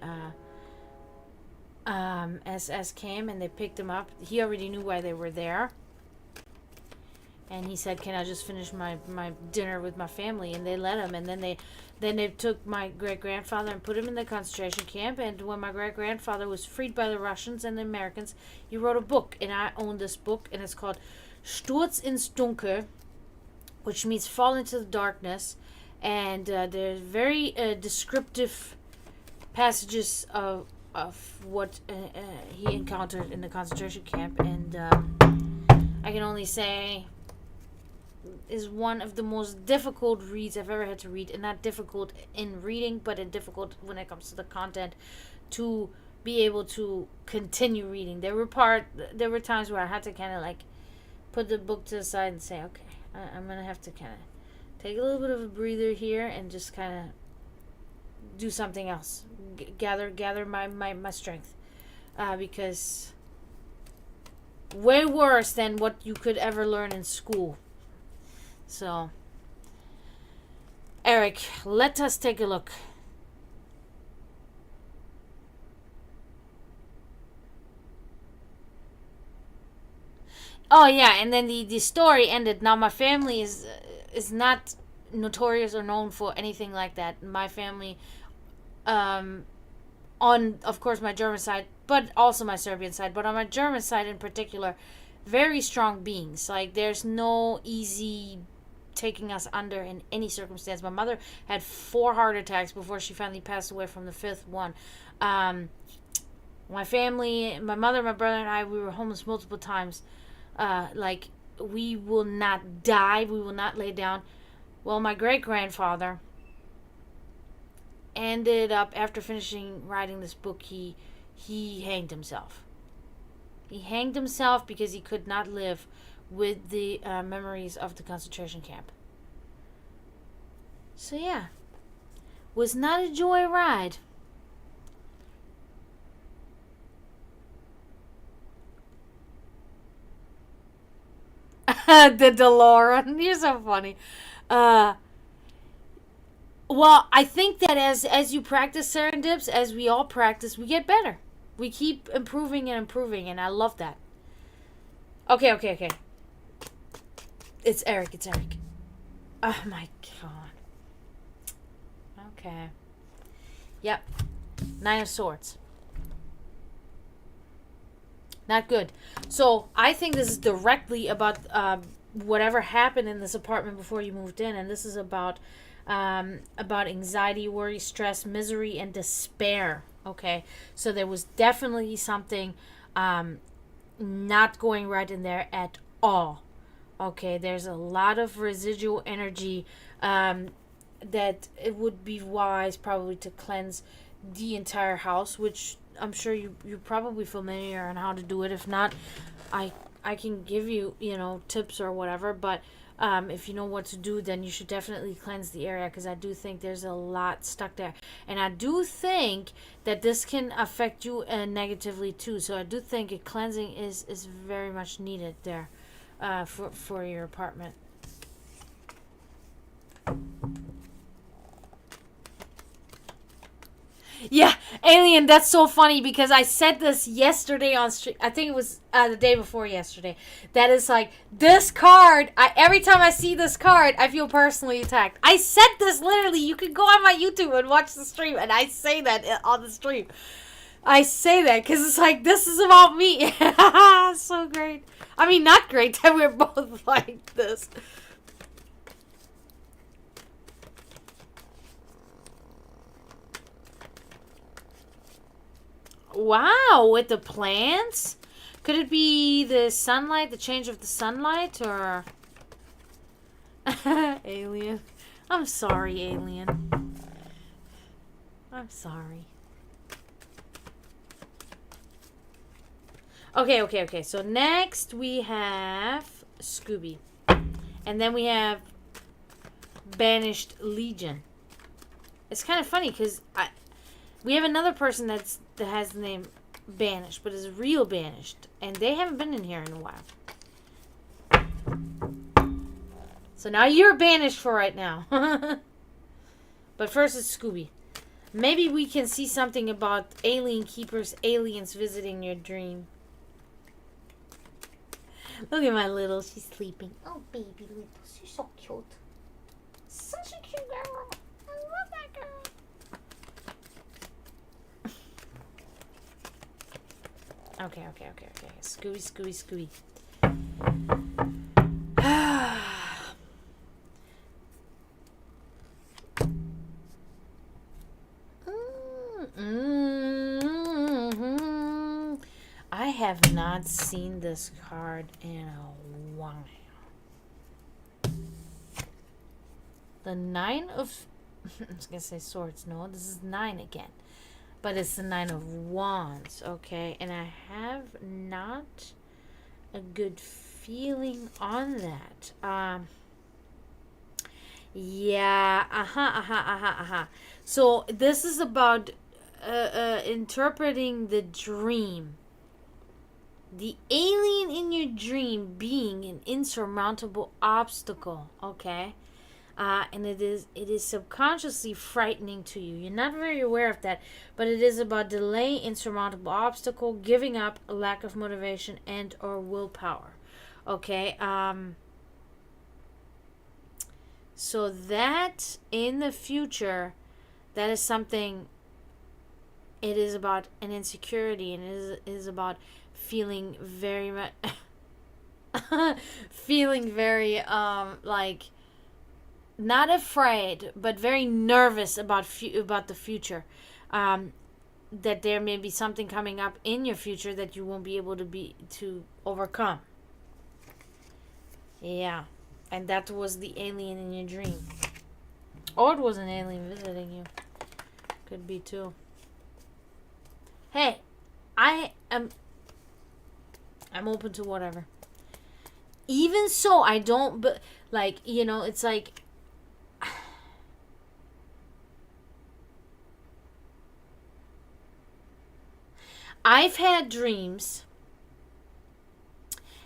SS came and they picked him up. He already knew why they were there, and he said, can I just finish my dinner with my family? And they let him, and then they took my great-grandfather and put him in the concentration camp. And when my great-grandfather was freed by the Russians and the Americans, he wrote a book, and I own this book, and it's called Sturz ins Dunkel, which means fall into the darkness. And there's very descriptive passages of what he encountered in the concentration camp, and I can only say is one of the most difficult reads I've ever had to read, and not difficult in reading, but in difficult when it comes to the content, to be able to continue reading. There were times where I had to kind of like put the book to the side and say, okay, I'm gonna have to kind of take a little bit of a breather here and just kind of do something else, gather my strength, because way worse than what you could ever learn in school. So, Eric, let us take a look. Oh yeah, and then the story ended. Now my family is not notorious or known for anything like that. My family, on of course my German side, but also my Serbian side, but on my German side in particular, very strong beings. Like there's no easy taking us under in any circumstance. My mother had 4 heart attacks before she finally passed away from the 5th one. My family, my mother, my brother, and I, we were homeless multiple times. Like, we will not die. We will not lay down. Well, my great-grandfather ended up, after finishing writing this book, he hanged himself. He hanged himself because he could not live with the memories of the concentration camp. So yeah, was not a joy ride. The DeLorean, you're so funny. Uh, well, I think that as you practice serendips, as we all practice, we get better. We keep improving and improving, and I love that. Okay, okay, okay. It's Eric. It's Eric. Oh my god. Okay. Yep. 9 of Swords. Not good. So I think this is directly about whatever happened in this apartment before you moved in, and this is about anxiety, worry, stress, misery, and despair. Okay, so there was definitely something not going right in there at all. Okay, there's a lot of residual energy that it would be wise probably to cleanse the entire house, which I'm sure you're probably familiar on how to do it. If not, I can give you tips or whatever. But if you know what to do, then you should definitely cleanse the area, because I do think there's a lot stuck there, and I do think that this can affect you negatively too. So I do think a cleansing is very much needed there for your apartment. Yeah, Alien, that's so funny because I said this yesterday on stream. I think it was the day before yesterday. That is like, this card, every time I see this card, I feel personally attacked. I said this literally. You can go on my YouTube and watch the stream, and I say that on the stream. I say that because it's like, this is about me. So great. I mean, not great that we're both like this. Wow, with the plants? Could it be the sunlight, the change of the sunlight, or... Alien. I'm sorry, Alien. I'm sorry. Okay, okay, okay. So next we have Scooby. And then we have Banished Legion. It's kind of funny because we have another person that has the name Banished, but is real banished, and they haven't been in here in a while. So now you're banished for right now. But first it's Scooby. Maybe we can see something about alien keepers, aliens visiting your dream. Look at my little, she's sleeping. Oh, baby little, she's so cute. Such a cute girl. I love that girl. Okay, okay, okay, okay. Scooby, Scooby, Scooby. I have not seen this card in a while. The 9 of... I was going to say swords. No, this is 9 again. But it's the 9 of wands, okay? And I have not a good feeling on that. Yeah, So this is about interpreting the dream. The alien in your dream being an insurmountable obstacle, okay? And it is subconsciously frightening to you. You're not very aware of that, but it is about delay, insurmountable obstacle, giving up, a lack of motivation, and or willpower. Okay. So that in the future, that is something. It is about an insecurity, and it is about feeling very much. feeling very like not afraid but very nervous about the future. Um, that there may be something coming up in your future that you won't be able to overcome. Yeah. And that was the alien in your dream. Or it was an alien visiting you. Could be too. Hey, I am I'm open to whatever. Even so, I don't like, it's like I've had dreams,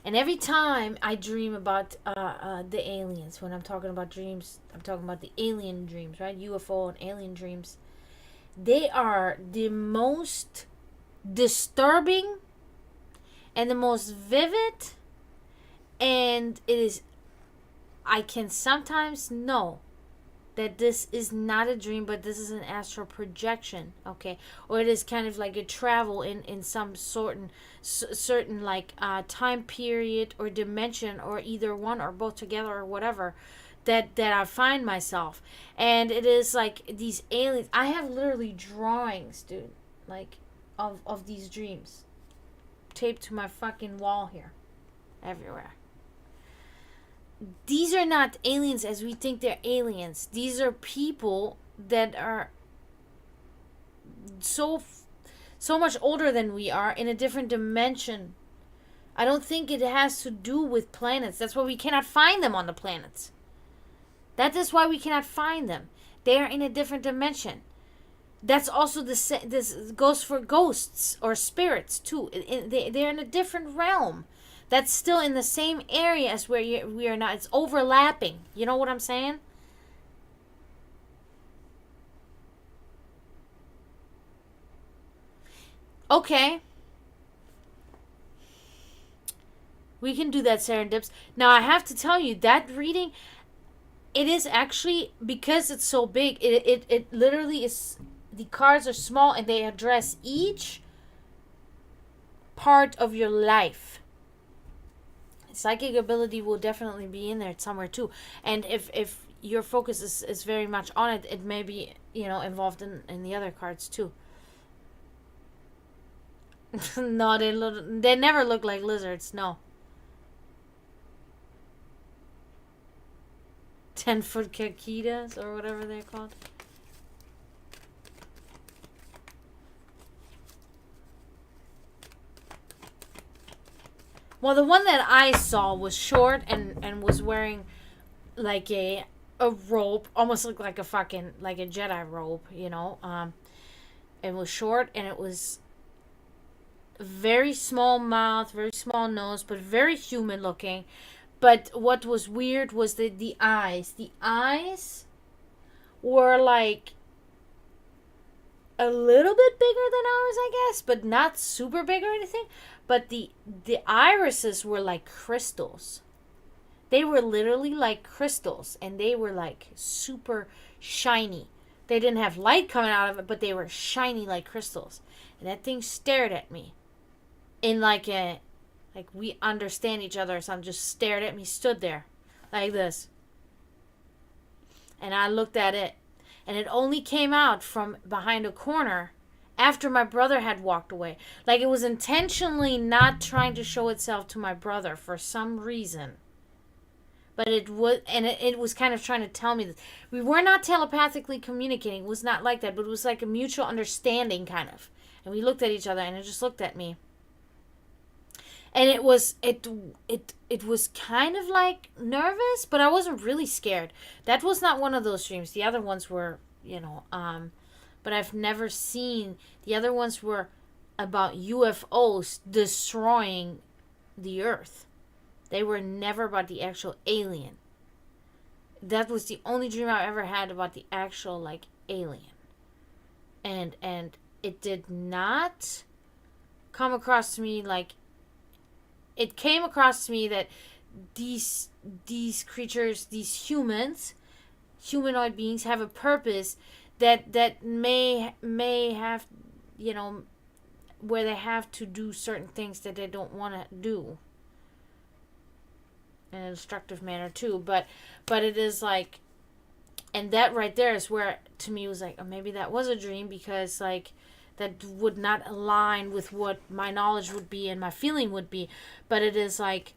and every time I dream about the aliens, when I'm talking about dreams, I'm talking about the alien dreams, right? UFO and alien dreams. They are the most disturbing and the most vivid, and I can sometimes know that this is not a dream, but this is an astral projection, okay? Or it is kind of like a travel in some certain like time period or dimension, or either one or both together or whatever, that I find myself. And it is like these aliens. I have literally drawings, dude, like of these dreams taped to my fucking wall here, everywhere. These are not aliens as we think they're aliens. These are people that are so much older than we are, in a different dimension. I don't think it has to do with planets. That's why we cannot find them on the planets. That is why we cannot find them. They are in a different dimension. That's also this goes for ghosts or spirits too. They're in a different realm. That's still in the same area as where we are not. It's overlapping. You know what I'm saying? Okay. We can do that, Serendips. Now, I have to tell you, that reading, it is actually, because it's so big, it literally is, the cards are small and they address each part of your life. Psychic ability will definitely be in there somewhere too. And if your focus is very much on it, it may be, involved in the other cards too. No, they never look like lizards, no. 10-foot cicadas or whatever they're called. Well, the one that I saw was short and was wearing like a robe, almost looked like a fucking, like a Jedi robe, It was short, and it was very small mouth, very small nose, but very human looking. But what was weird was the eyes. The eyes were like a little bit bigger than ours, I guess, but not super big or anything. But the irises were like crystals. They were literally like crystals, and they were like super shiny. They didn't have light coming out of it, but they were shiny like crystals. And that thing stared at me in like we understand each other or something. Just stared at me, stood there like this. And I looked at it, and it only came out from behind a corner after my brother had walked away. Like it was intentionally not trying to show itself to my brother for some reason. But it was, and it was kind of trying to tell me that we were not telepathically communicating. It was not like that, but it was like a mutual understanding kind of. And we looked at each other, and it just looked at me. And it was kind of like nervous, but I wasn't really scared. That was not one of those dreams. The other ones were, but I've never seen. The other ones were about UFOs destroying the Earth. They were never about the actual alien. That was the only dream I ever had about the actual like alien. And it did not come across to me like, it came across to me that these creatures, these humanoid beings, have a purpose that may have, where they have to do certain things that they don't want to do. in an instructive manner too. But it is like, and that right there is where to me was like, oh, maybe that was a dream, because like that would not align with what my knowledge would be and my feeling would be. But it is like,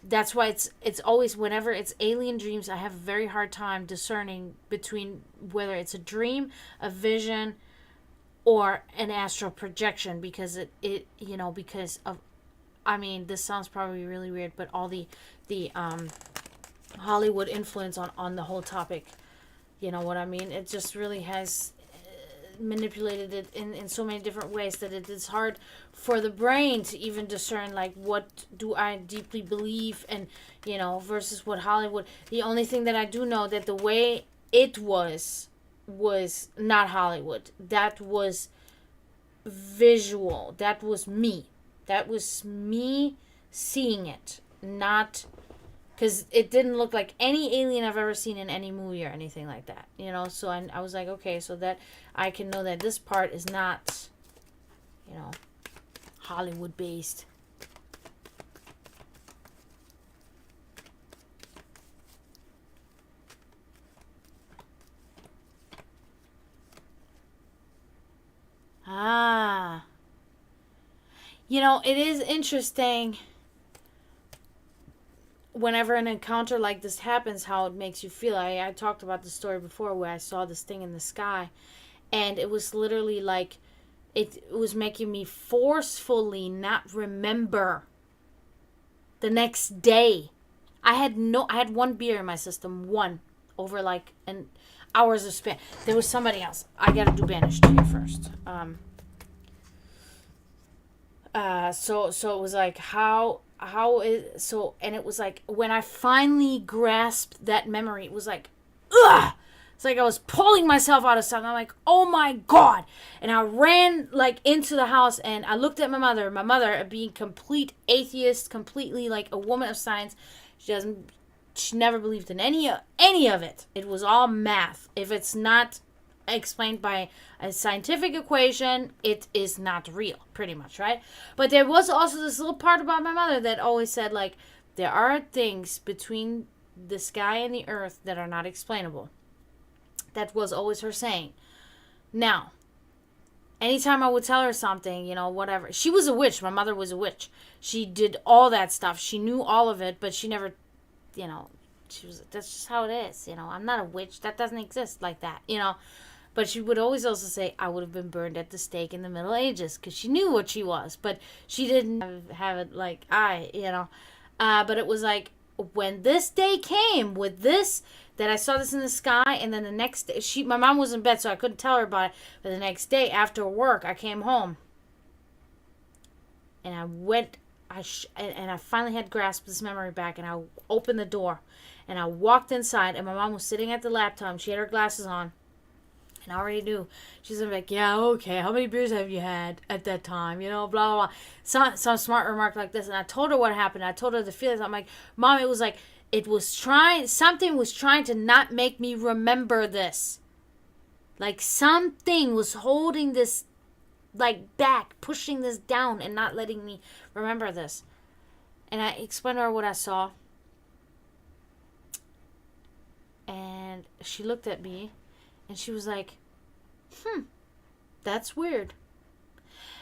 that's why it's always, whenever it's alien dreams, I have a very hard time discerning between whether it's a dream, a vision, or an astral projection, because it because of, I mean, this sounds probably really weird, but all the Hollywood influence on the whole topic, you know what I mean? It just really has manipulated it in so many different ways that it is hard for the brain to even discern, like, what do I deeply believe, and versus what Hollywood. The only thing that I do know, that the way it was not Hollywood. That was visual. That was me seeing it, not, because it didn't look like any alien I've ever seen in any movie or anything like that, so I was like, okay, so that I can know that this part is not Hollywood based. It is interesting whenever an encounter like this happens, how it makes you feel. I talked about the story before where I saw this thing in the sky, and it was literally like it was making me forcefully not remember the next day. I had one beer in my system, one, over like an hours of span. There was somebody else. I gotta do banished here first. So it was like, and it was like, when I finally grasped that memory, it was like, ugh! It's like I was pulling myself out of something. I'm like, oh my God. And I ran like into the house, and I looked at my mother being complete atheist, completely like a woman of science. She never believed in any of it. It was all math. If it's not explained by a scientific equation, it is not real, pretty much, right? But there was also this little part about my mother that always said, like, there are things between the sky and the earth that are not explainable. That was always her saying. Now, anytime I would tell her something, whatever. She was a witch. My mother was a witch. She did all that stuff. She knew all of it, but she never, that's just how it is. I'm not a witch. That doesn't exist like that, But she would always also say, I would have been burned at the stake in the Middle Ages, because she knew what she was. But she didn't have it like but it was like, when this day came with this, that I saw this in the sky, and then the next day, my mom was in bed, so I couldn't tell her about it. But the next day, after work, I came home, and and I finally had grasped this memory back, and I opened the door, and I walked inside, and my mom was sitting at the laptop. She had her glasses on, and I already knew. She's gonna be like, yeah, okay, how many beers have you had at that time? Blah, blah, blah. Some smart remark like this, and I told her what happened. I told her the feelings. I'm like, Mom, it was like, something was trying to not make me remember this. Like, something was holding this, like, back, pushing this down and not letting me remember this. And I explained to her what I saw. And she looked at me, and she was like, that's weird.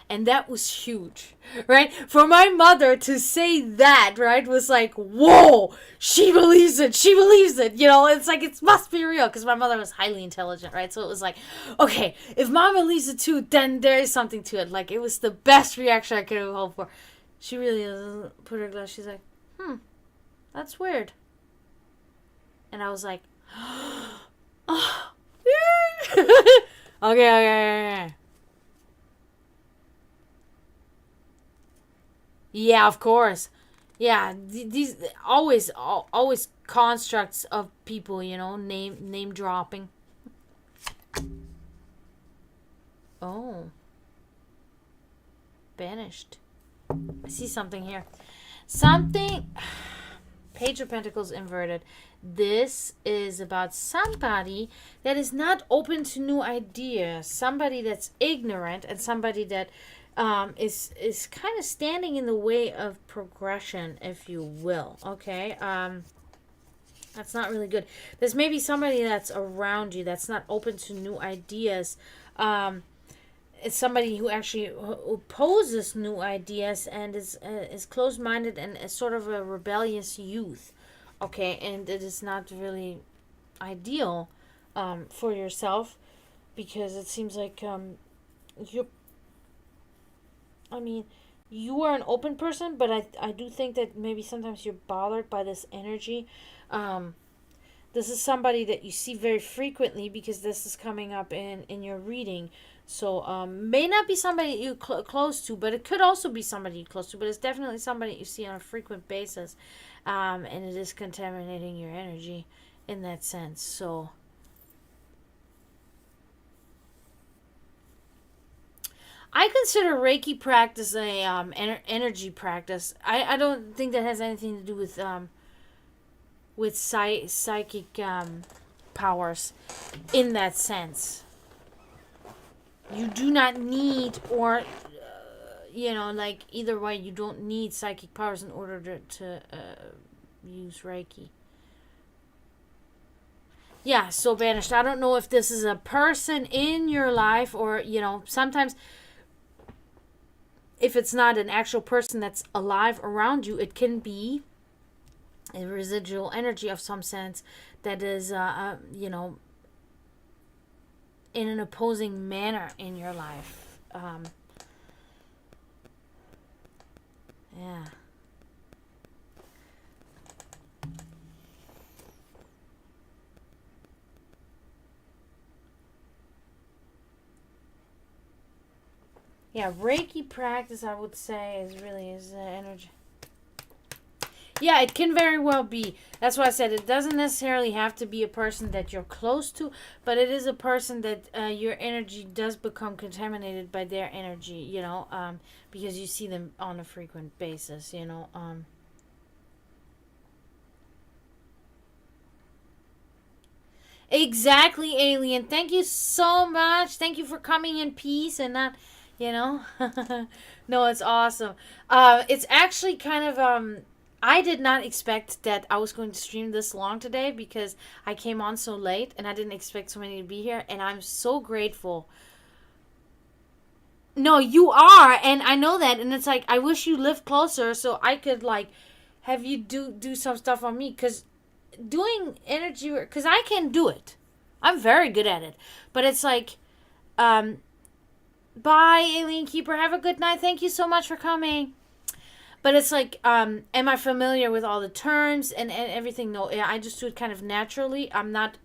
And that was huge, right? For my mother to say that, right, was like, whoa, she believes it. It's like, it must be real, because my mother was highly intelligent, right? So it was like, okay, if Mom believes it too, then there is something to it. Like, it was the best reaction I could have hoped for. She really put her glass, she's like, that's weird. And I was like, oh, yeah. Okay. Yeah, of course. Yeah, these always constructs of people, name dropping. Oh, banished. I see something here. Something. Page of Pentacles inverted. This is about somebody that is not open to new ideas, somebody that's ignorant, and somebody that is kind of standing in the way of progression, if you will. Okay, that's not really good. There's maybe somebody that's around you that's not open to new ideas. It's somebody who actually opposes new ideas and is closed-minded and is sort of a rebellious youth. Okay, and it is not really ideal for yourself, because it seems like you're, I mean, you are an open person, but I do think that maybe sometimes you're bothered by this energy. This is somebody that you see very frequently, because this is coming up in your reading. So may not be somebody you close to, but it could also be somebody you close to. But it's definitely somebody you see on a frequent basis, and it is contaminating your energy in that sense. So I consider Reiki practice a energy practice. I don't think that has anything to do with psychic powers in that sense. You do not need, or like either way, you don't need psychic powers in order to use Reiki. Yeah, so banished. I don't know if this is a person in your life, or sometimes if it's not an actual person that's alive around you, it can be a residual energy of some sense that is in an opposing manner in your life. Yeah. Yeah, Reiki practice, I would say, is energy. Yeah, it can very well be. That's why I said it doesn't necessarily have to be a person that you're close to, but it is a person that your energy does become contaminated by their energy, because you see them on a frequent basis, Exactly, alien. Thank you so much. Thank you for coming in peace and not, you know. No, it's awesome. It's actually kind of I did not expect that I was going to stream this long today, because I came on so late and I didn't expect so many to be here, and I'm so grateful. No, you are, and I know that, and it's like I wish you lived closer so I could like have you do some stuff on me, cuz doing energy work, cuz I can do it. I'm very good at it. But it's like um bye, Alien Keeper. Have a good night. Thank you so much for coming. But it's like, am I familiar with all the terms and everything? No, I just do it kind of naturally. I'm not,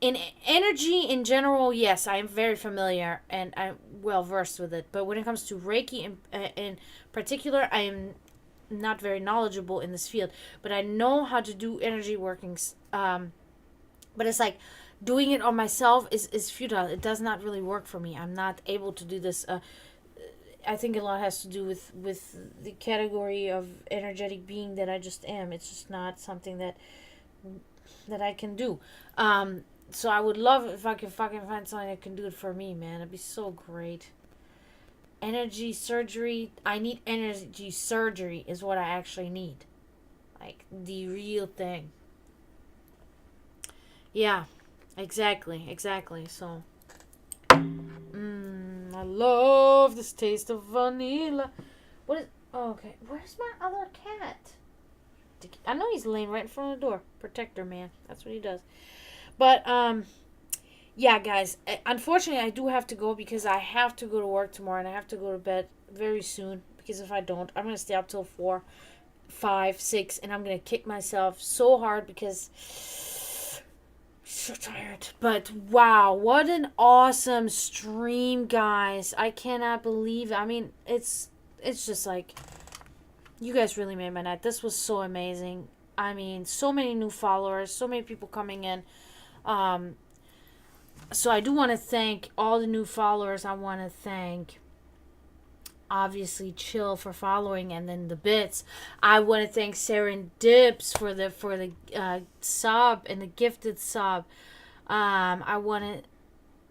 in energy in general, yes, I am very familiar and I'm well versed with it. But when it comes to Reiki in particular, I am not very knowledgeable in this field. But I know how to do energy workings. But it's like, doing it on myself is futile. It does not really work for me. I'm not able to do this. I think a lot has to do with the category of energetic being that I just am. It's just not something that I can do. So I would love if I could fucking find something that can do it for me, man. It'd be so great. Energy surgery. I need energy surgery is what I actually need. Like the real thing. Yeah, exactly. So I love this taste of vanilla. What is... Oh, okay. Where's my other cat? I know he's laying right in front of the door. Protector, man. That's what he does. But, yeah, guys. Unfortunately, I do have to go, because I have to go to work tomorrow, and I have to go to bed very soon. Because if I don't, I'm going to stay up till 4, 5, 6, and I'm going to kick myself so hard, because... so tired. But wow, what an awesome stream, guys. I cannot believe it. I mean, it's just like, you guys really made my night. This was so amazing. I mean, so many new followers, so many people coming in. So I do want to thank all the new followers. I want to thank obviously Chill for following, and then the bits. I want to thank Serendips for the sub and the gifted sub. I want to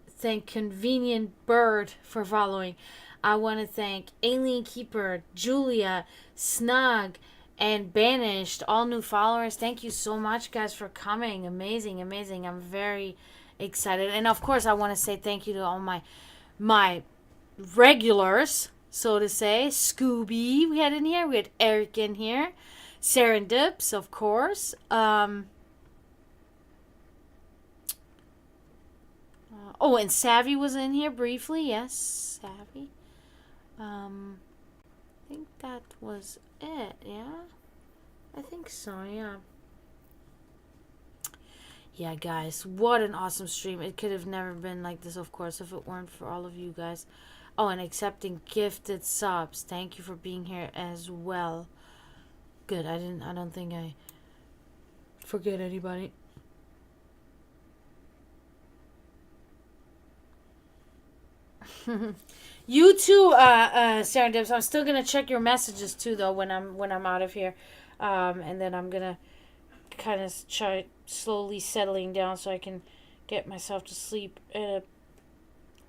thank Convenient Bird for following. I want to thank Alien Keeper, Julia, Snug, and Banished, all new followers. Thank you so much, guys, for coming. Amazing, amazing. I'm very excited. And of course, I want to say thank you to all my regulars, so to say. Scooby, we had in here. We had Eric in here. Serendips, of course. Oh, and Savvy was in here briefly. Yes, Savvy. I think that was it. Yeah, I think so. Yeah. Yeah, guys, what an awesome stream. It could have never been like this, of course, if it weren't for all of you guys. Oh, and accepting gifted subs. Thank you for being here as well. Good. I don't think I forget anybody. You too, Serendips. I'm still gonna check your messages too, though, when I'm out of here, and then I'm gonna kind of try slowly settling down so I can get myself to sleep at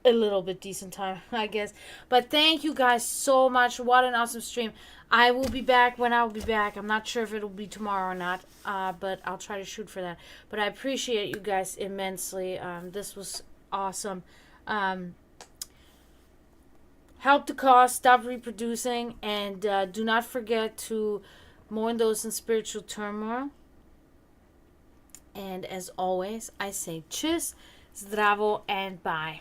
a little bit decent time, I guess. But thank you guys so much. What an awesome stream. I will be back when I will be back. I'm not sure if it'll be tomorrow or not, but I'll try to shoot for that. But I appreciate you guys immensely. This was awesome. Help the cause, stop reproducing, and do not forget to mourn those in spiritual turmoil. And as always, I say tschüss, zdravo, and bye.